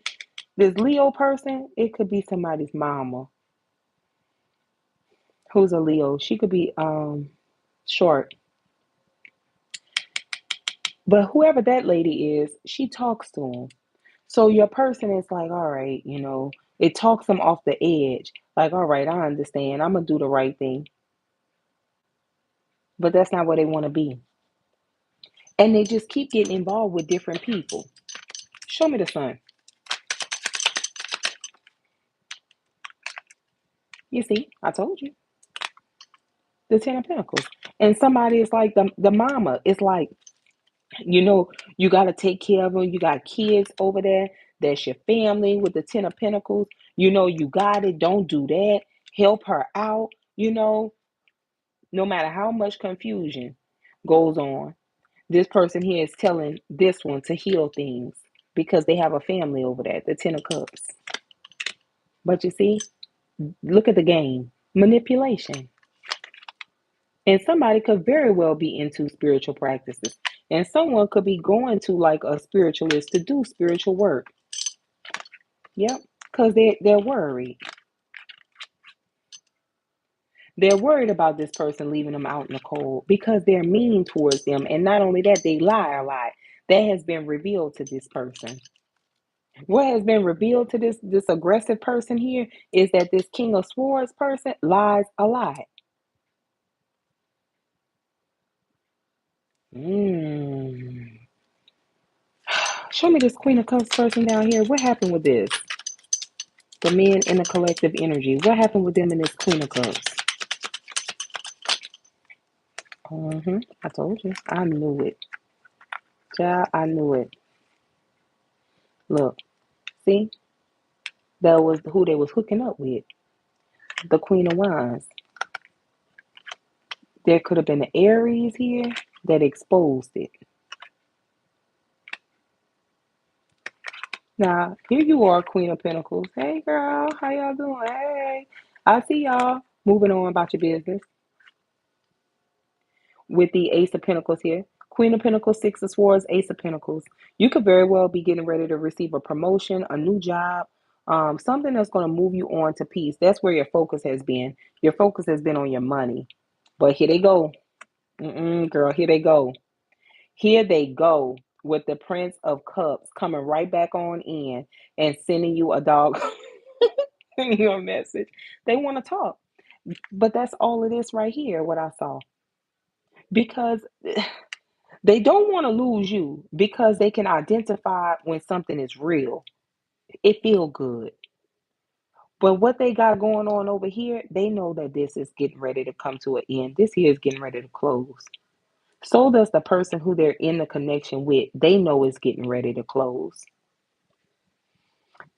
this Leo person, it could be somebody's mama who's a Leo. She could be short. But whoever that lady is, she talks to him. So your person is like, all right, it talks them off the edge. Like, all right, I understand. I'm going to do the right thing. But that's not where they want to be. And they just keep getting involved with different people. Show me the sun. You see, I told you. The Ten of Pentacles. And somebody is like the mama. It's like, you got to take care of them. You got kids over there. That's your family with the Ten of Pentacles. You got it. Don't do that. Help her out. No matter how much confusion goes on, this person here is telling this one to heal things because they have a family over there, the Ten of Cups. But you see, look at the game. Manipulation. And somebody could very well be into spiritual practices. And someone could be going to like a spiritualist to do spiritual work. Yep. Because they're worried. They're worried about this person leaving them out in the cold because they're mean towards them. And not only that, they lie a lot. That has been revealed to this person. What has been revealed to this aggressive person here is that this King of Swords person lies a lot. Show me this Queen of Cups person down here. What happened with this? The men in the collective energy. What happened with them in this Queen of Cups? I told you. I knew it. Child, I knew it. Look, see? That was who they was hooking up with. The Queen of Wands. There could have been an Aries here that exposed it. Now, here you are, Queen of Pentacles. Hey, girl. How y'all doing? Hey. I see y'all. Moving on about your business. With the Ace of Pentacles here. Queen of Pentacles, Six of Swords, Ace of Pentacles. You could very well be getting ready to receive a promotion, a new job, something that's going to move you on to peace. That's where your focus has been. Your focus has been on your money. But here they go. Girl, here they go. Here they go with the Prince of Cups coming right back on in and sending you a dog, sending you a message. They want to talk. But that's all it is right here, what I saw. Because they don't want to lose you because they can identify when something is real. It feel good. But what they got going on over here, they know that this is getting ready to come to an end. This here is getting ready to close. So does the person who they're in the connection with. They know it's getting ready to close.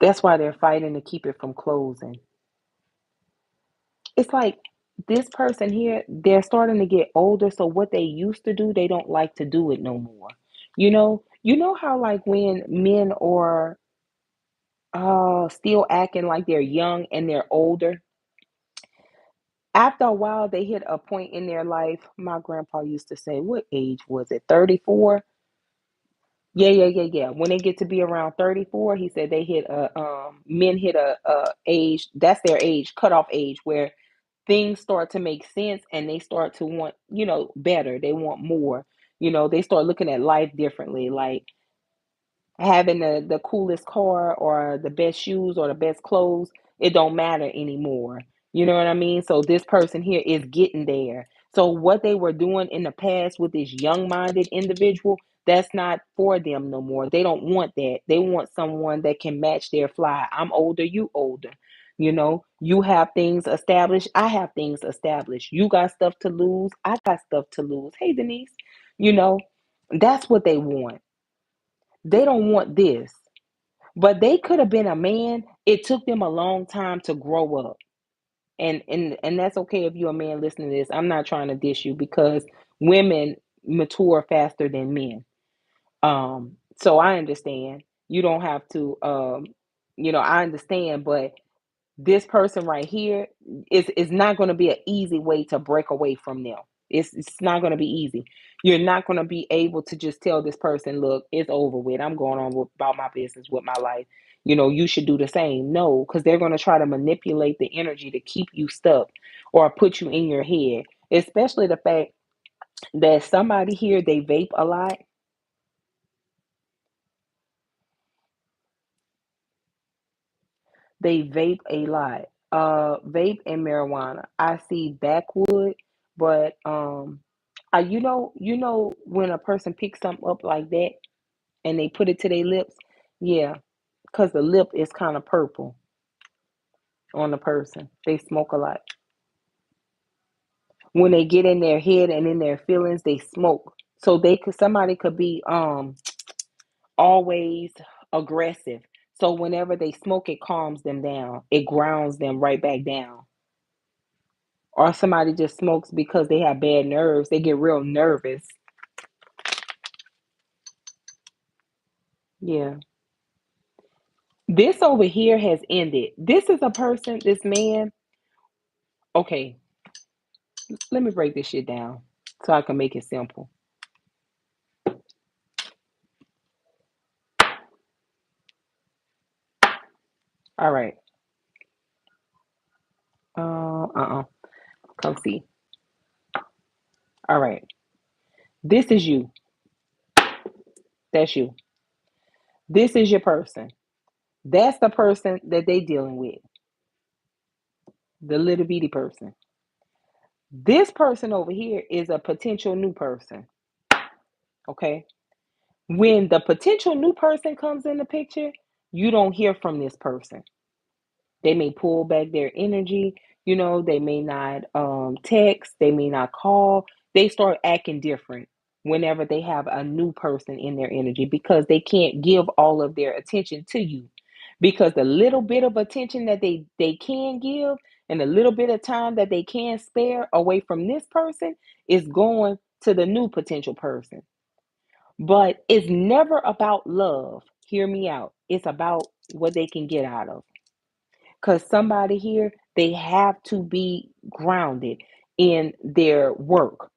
That's why they're fighting to keep it from closing. It's like this person here, they're starting to get older. So what they used to do, they don't like to do it no more. You know how like when men are still acting like they're young and they're older, after a while they hit a point in their life. My grandpa used to say, what age was it? 34? Yeah, yeah, yeah, yeah. When they get to be around 34, he said they hit a men hit a age, that's their age, cutoff age, where things start to make sense and they start to want, better. They want more. They start looking at life differently. Like having the coolest car or the best shoes or the best clothes, it don't matter anymore. You know what I mean? So this person here is getting there. So what they were doing in the past with this young-minded individual, that's not for them no more. They don't want that. They want someone that can match their fly. I'm older, you older. You have things established, I have things established. You got stuff to lose, I got stuff to lose. Hey, Denise, you know, that's what they want. They don't want this. But they could have been a man. It took them a long time to grow up. And that's okay if you're a man listening to this. I'm not trying to diss you because women mature faster than men. So I understand. You don't have to I understand, but this person right here is not going to be an easy way to break away from them. It's not going to be easy. You're not going to be able to just tell this person, look, it's over with. I'm going on about my business with my life. You should do the same. No, because they're going to try to manipulate the energy to keep you stuck or put you in your head. Especially the fact that somebody here, they vape a lot. They vape a lot. Vape and marijuana. I see backwood, but you know when a person picks something up like that and they put it to their lips, yeah, because the lip is kind of purple on the person. They smoke a lot. When they get in their head and in their feelings, they smoke. So somebody could be always aggressive. So whenever they smoke, it calms them down. It grounds them right back down. Or somebody just smokes because they have bad nerves. They get real nervous. Yeah. This over here has ended. This is a person, this man. Okay, let me break this shit down so I can make it simple. All right. Come see. All right. This is you. That's you. This is your person. That's the person that they dealing with. The little bitty person. This person over here is a potential new person. Okay. When the potential new person comes in the picture, you don't hear from this person. They may pull back their energy, they may not text, they may not call. They start acting different whenever they have a new person in their energy because they can't give all of their attention to you. Because the little bit of attention that they can give and the little bit of time that they can spare away from this person is going to the new potential person. But it's never about love. Hear me out. It's about what they can get out of. Because somebody here, they have to be grounded in their work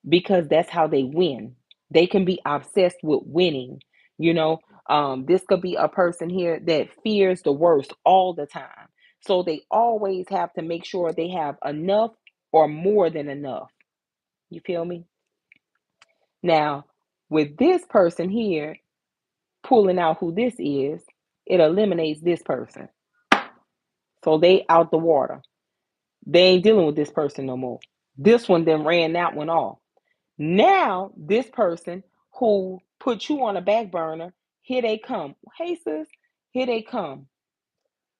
because that's how they win. They can be obsessed with winning. You know, this could be a person here that fears the worst all the time. So they always have to make sure they have enough or more than enough. You feel me? Now, with this person here, pulling out who this is, it eliminates this person. So they out the water. They ain't dealing with this person no more. This one then ran that one off. Now, this person who put you on a back burner, here they come. Hey, sis, here they come.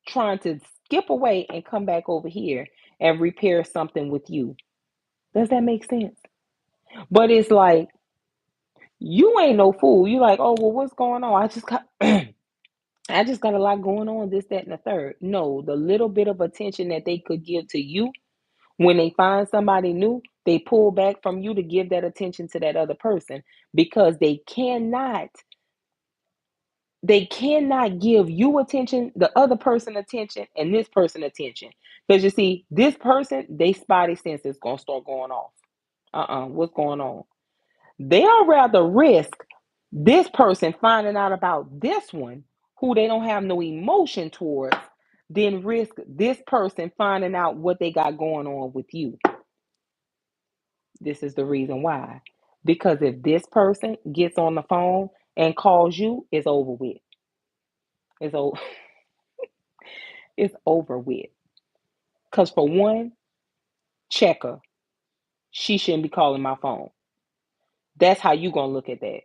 Trying to skip away and come back over here and repair something with you. Does that make sense? But it's like, you ain't no fool. You like, oh well, what's going on? I just got I just got a lot going on, this, that, and the third. No, the little bit of attention that they could give to you when they find somebody new, they pull back from you to give that attention to that other person, because they cannot give you attention, the other person attention, and this person attention. Because you see, this person, they spotty sense is gonna start going off. What's going on? They'll rather risk this person finding out about this one, who they don't have no emotion towards, than risk this person finding out what they got going on with you. This is the reason why. Because if this person gets on the phone and calls you, it's over with. It's over. It's over with. Because for one, check her. She shouldn't be calling my phone. That's how you gonna look at that.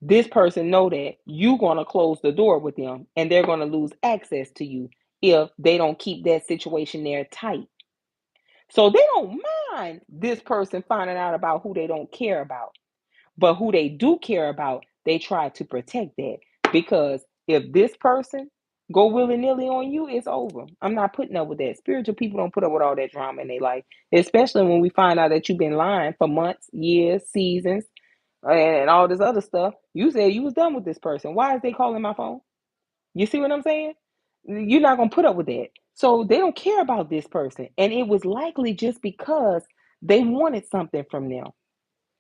This person know that you gonna close the door with them, and they're gonna lose access to you if they don't keep that situation there tight. So they don't mind this person finding out about who they don't care about. But who they do care about, they try to protect that. Because if this person go willy-nilly on you, it's over. I'm not putting up with that. Spiritual people don't put up with all that drama in their life. Especially when we find out that you've been lying for months, years, seasons, and all this other stuff. You said you was done with this person. Why is they calling my phone? You see what I'm saying? You're not going to put up with that. So they don't care about this person. And it was likely just because they wanted something from them.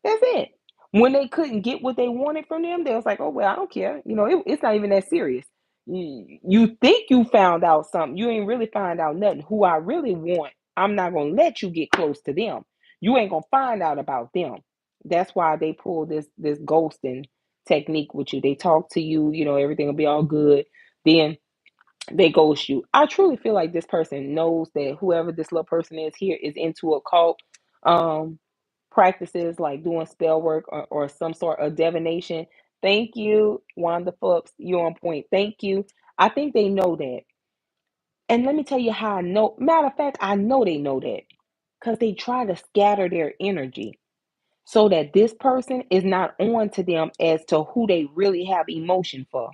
That's it. When they couldn't get what they wanted from them, they was like, oh, well, I don't care. It's not even that serious. You think you found out something. You ain't really find out nothing. Who I really want, I'm not going to let you get close to them. You ain't going to find out about them. That's why they pull this ghosting technique with you. They talk to you, everything will be all good. Then they ghost you. I truly feel like this person knows that whoever this little person is here is into occult practices, like doing spell work, or some sort of divination. Thank you, Wanda Phillips. You're on point. Thank you. I think they know that. And let me tell you how I know. Matter of fact, I know they know that because they try to scatter their energy so that this person is not on to them as to who they really have emotion for.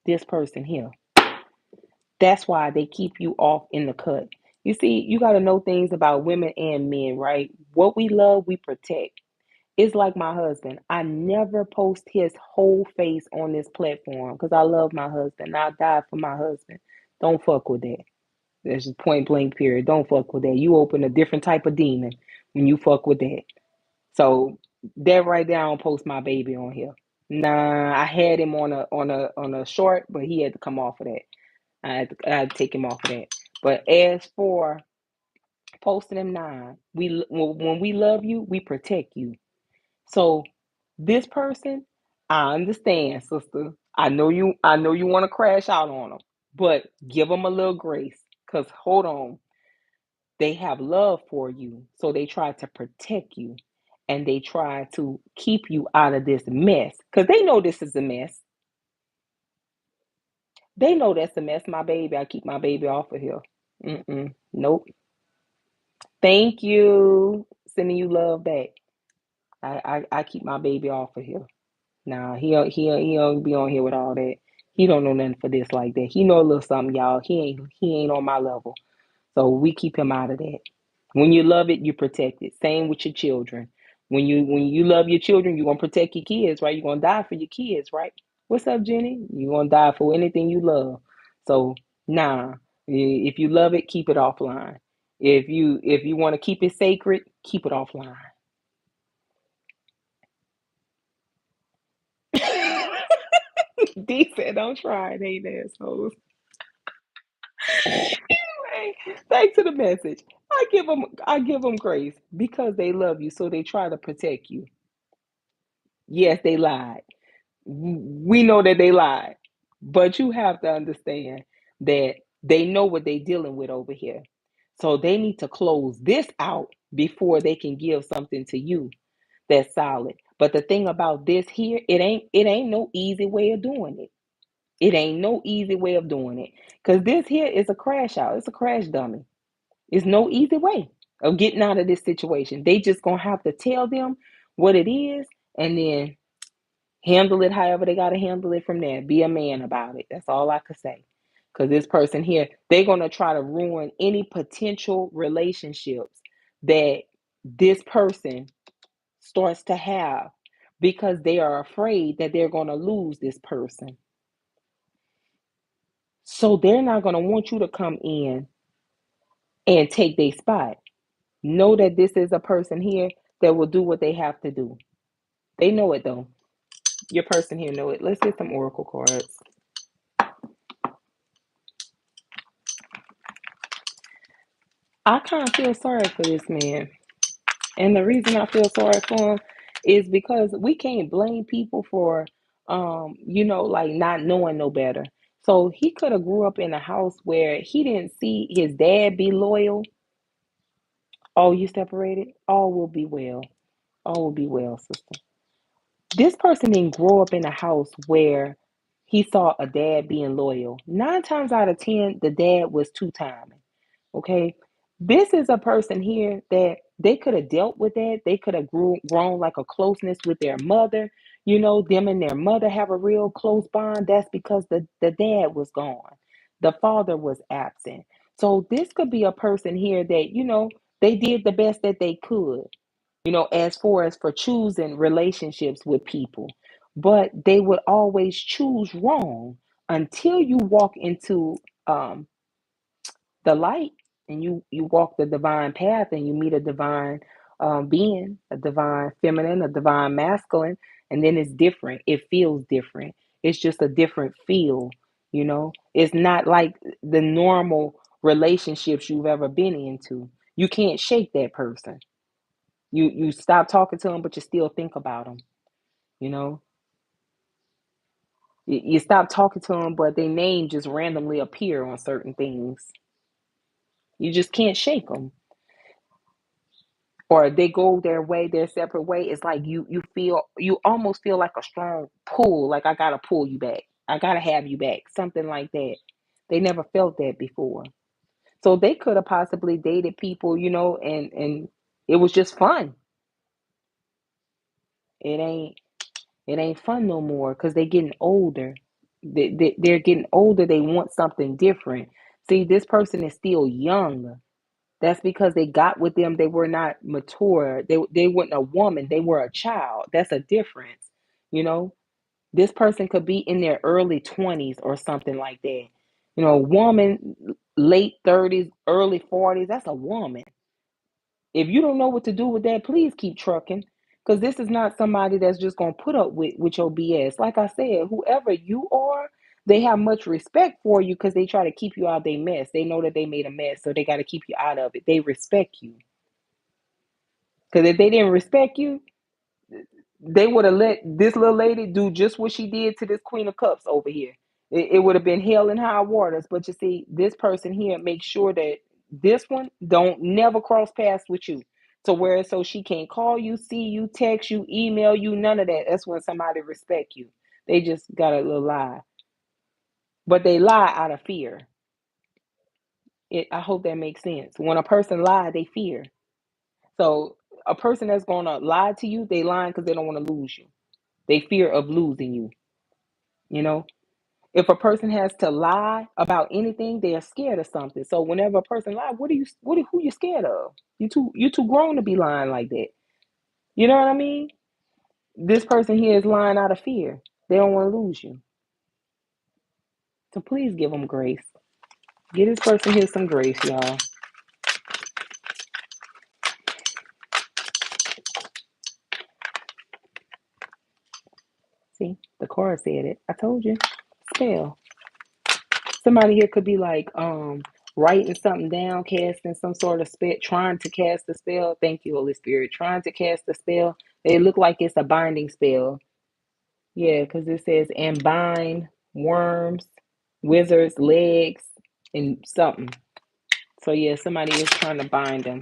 This person here. That's why they keep you off in the cut. You see, you got to know things about women and men, right? What we love, we protect. It's like my husband. I never post his whole face on this platform because I love my husband. I die for my husband. Don't fuck with that. That's just point blank period. Don't fuck with that. You open a different type of demon when you fuck with that. So that right there, I don't post my baby on here. Nah, I had him on a short, but he had to come off of that. I had to take him off of that. But as for posting him, nah. When we love you, we protect you. So this person, I understand, sister. I know you want to crash out on them, but give them a little grace. Cause hold on, they have love for you, so they try to protect you, and they try to keep you out of this mess. Cause they know this is a mess. They know that's a mess. My baby, I keep my baby off of here. Nope. Thank you. Sending you love back. I keep my baby off of here. Nah, he don't be on here with all that. He don't know nothing for this like that. He know a little something, y'all. He ain't on my level. So we keep him out of that. When you love it, you protect it. Same with your children. When you love your children, you're gonna protect your kids, right? You're gonna die for your kids, right? What's up, Jenny? You're gonna die for anything you love. So nah. If you love it, keep it offline. If you want to keep it sacred, keep it offline. D said, "Don't try it, ain't assholes." Anyway, back to the message. I give them grace because they love you, so they try to protect you. Yes, they lied. We know that they lied, but you have to understand that they know what they're dealing with over here. So they need to close this out before they can give something to you that's solid. But the thing about this here, it ain't no easy way of doing it. It ain't no easy way of doing it. Because this here is a crash out. It's a crash dummy. It's no easy way of getting out of this situation. They just gonna have to tell them what it is and then handle it however they gotta handle it from there. Be a man about it. That's all I could say. Because this person here, they're gonna try to ruin any potential relationships that this person starts to have because they are afraid that they're gonna lose this person. So they're not gonna want you to come in and take their spot. Know that this is a person here that will do what they have to do. They know it though. Your person here know it. Let's get some oracle cards. I kind of feel sorry for this man. And the reason I feel sorry for him is because we can't blame people for like not knowing no better. So he could have grew up in a house where he didn't see his dad be loyal. Oh, you separated? All will be well. All will be well, sister. This person didn't grow up in a house where he saw a dad being loyal. 9 times out of 10, the dad was two-timing. Okay. This is a person here that they could have dealt with that. They could have grown like a closeness with their mother. Them and their mother have a real close bond. That's because the dad was gone. The father was absent. So this could be a person here that, they did the best that they could, as far as for choosing relationships with people. But they would always choose wrong until you walk into um, the light and you walk the divine path and you meet a divine being, a divine feminine, a divine masculine, and then it's different. It feels different. It's just a different feel. It's not like the normal relationships you've ever been into. You can't shake that person. You stop talking to them, but you still think about them. You know, you stop talking to them, but their name just randomly appear on certain things. You just can't shake them, or they go their way, their separate way. It's like you almost feel like a strong pull, like I gotta pull you back, I gotta have you back, something like that. They never felt that before, so they could have possibly dated people, and it was just fun. It ain't It ain't fun no more because they're getting older. They're getting older. They want something different. See, this person is still young. That's because they got with them. They were not mature. They weren't a woman. They were a child. That's a difference. You know, this person could be in their early 20s or something like that. A woman, late 30s, early 40s, that's a woman. If you don't know what to do with that, please keep trucking. Because this is not somebody that's just going to put up with your BS. Like I said, whoever you are, they have much respect for you because they try to keep you out of their mess. They know that they made a mess, so they got to keep you out of it. They respect you. Because if they didn't respect you, they would have let this little lady do just what she did to this Queen of Cups over here. It would have been hell and high waters. But you see, this person here makes sure that this one don't never cross paths with you. So she can't call you, see you, text you, email you, none of that. That's when somebody respect you. They just got a little lie. But they lie out of fear. I hope that makes sense. When a person lie, they fear. So a person that's gonna lie to you, they lying because they don't want to lose you. They fear of losing you. You know, if a person has to lie about anything, they're scared of something. So whenever a person lies, who you scared of? You too grown to be lying like that. You know what I mean? This person here is lying out of fear. They don't want to lose you. So please give them grace. Give this person here some grace, y'all. See, the card said it. I told you. Spell. Somebody here could be like writing something down, casting some sort of spell, trying to cast a spell. Thank you, Holy Spirit. Trying to cast a spell. It look like it's a binding spell. Yeah, because it says and bind worms, wizards, legs, and something. So yeah, somebody is trying to bind them.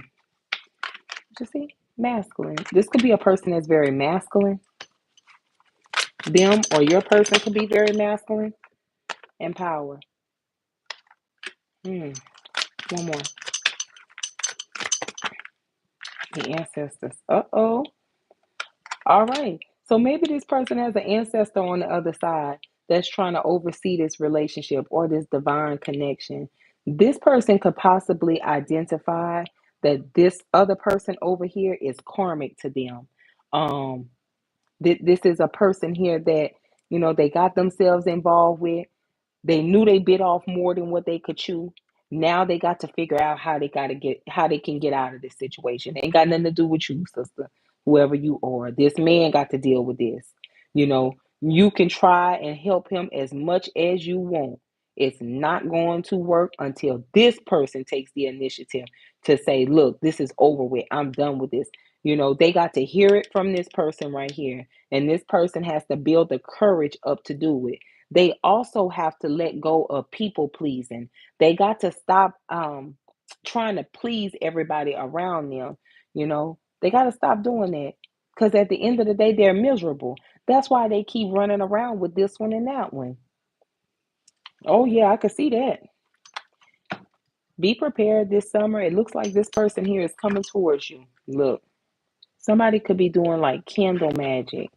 Just see, masculine. This could be a person that's very masculine. Them or your person could be very masculine. and power. One more. The ancestors. Uh-oh. All right. So maybe this person has an ancestor on the other side that's trying to oversee this relationship or this divine connection. This person could possibly identify that this other person over here is karmic to them. Um, this is a person here that, they got themselves involved with. They knew they bit off more than what they could chew. Now they got to figure out how they can get out of this situation. It ain't got nothing to do with you, sister, whoever you are. This man got to deal with this. You know, you can try and help him as much as you want. It's not going to work until this person takes the initiative to say, look, this is over with. I'm done with this. They got to hear it from this person right here. And this person has to build the courage up to do it. They also have to let go of people pleasing. They got to stop trying to please everybody around them. They got to stop doing that, because at the end of the day, they're miserable. That's why they keep running around with this one and that one. Oh, yeah, I could see that. Be prepared this summer. It looks like this person here is coming towards you. Look, somebody could be doing like candle magic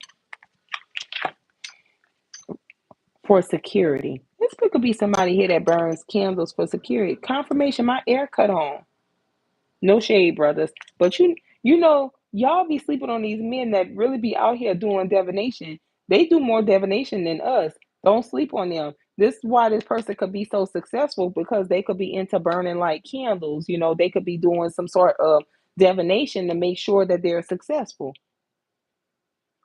for security. This could be somebody here that burns candles for security. Confirmation, my air cut on. No shade, brothers. But y'all be sleeping on these men that really be out here doing divination. They do more divination than us. Don't sleep on them. This is why this person could be so successful, because they could be into burning like candles. They could be doing some sort of divination to make sure that they're successful.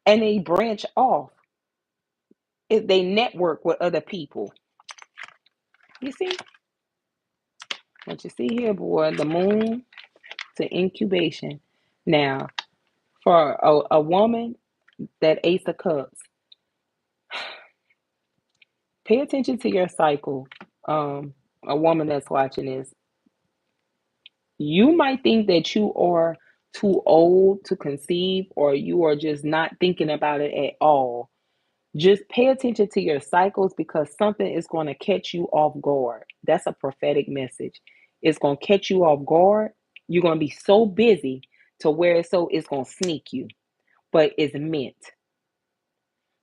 And they branch off. They network with other people. You see? What you see here, boy, the moon to incubation. Now, for a woman, that Ace of Cups, pay attention to your cycle. A woman that's watching this, you might think that you are too old to conceive, or you are just not thinking about it at all. Just pay attention to your cycles, because something is going to catch you off guard. That's a prophetic message. It's going to catch you off guard. You're going to be so busy to where it's going to sneak you, but it's meant.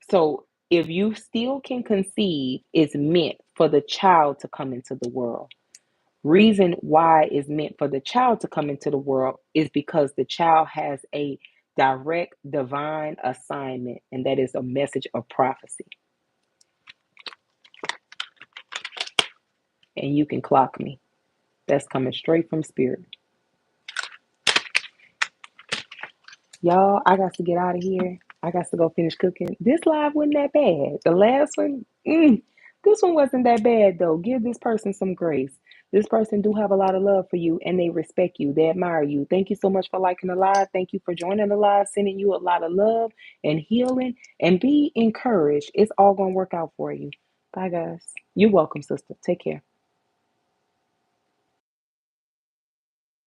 So if you still can conceive, it's meant for the child to come into the world. Reason why it's meant for the child to come into the world is because the child has a direct divine assignment, and that is a message of prophecy. And you can clock me. That's coming straight from spirit. Y'all, I got to get out of here. I got to go finish cooking. This live wasn't that bad. The last one, this one wasn't that bad though. Give this person some grace. This person do have a lot of love for you, and they respect you. They admire you. Thank you so much for liking the live. Thank you for joining the live, sending you a lot of love and healing, and be encouraged. It's all going to work out for you. Bye, guys. You're welcome, sister. Take care.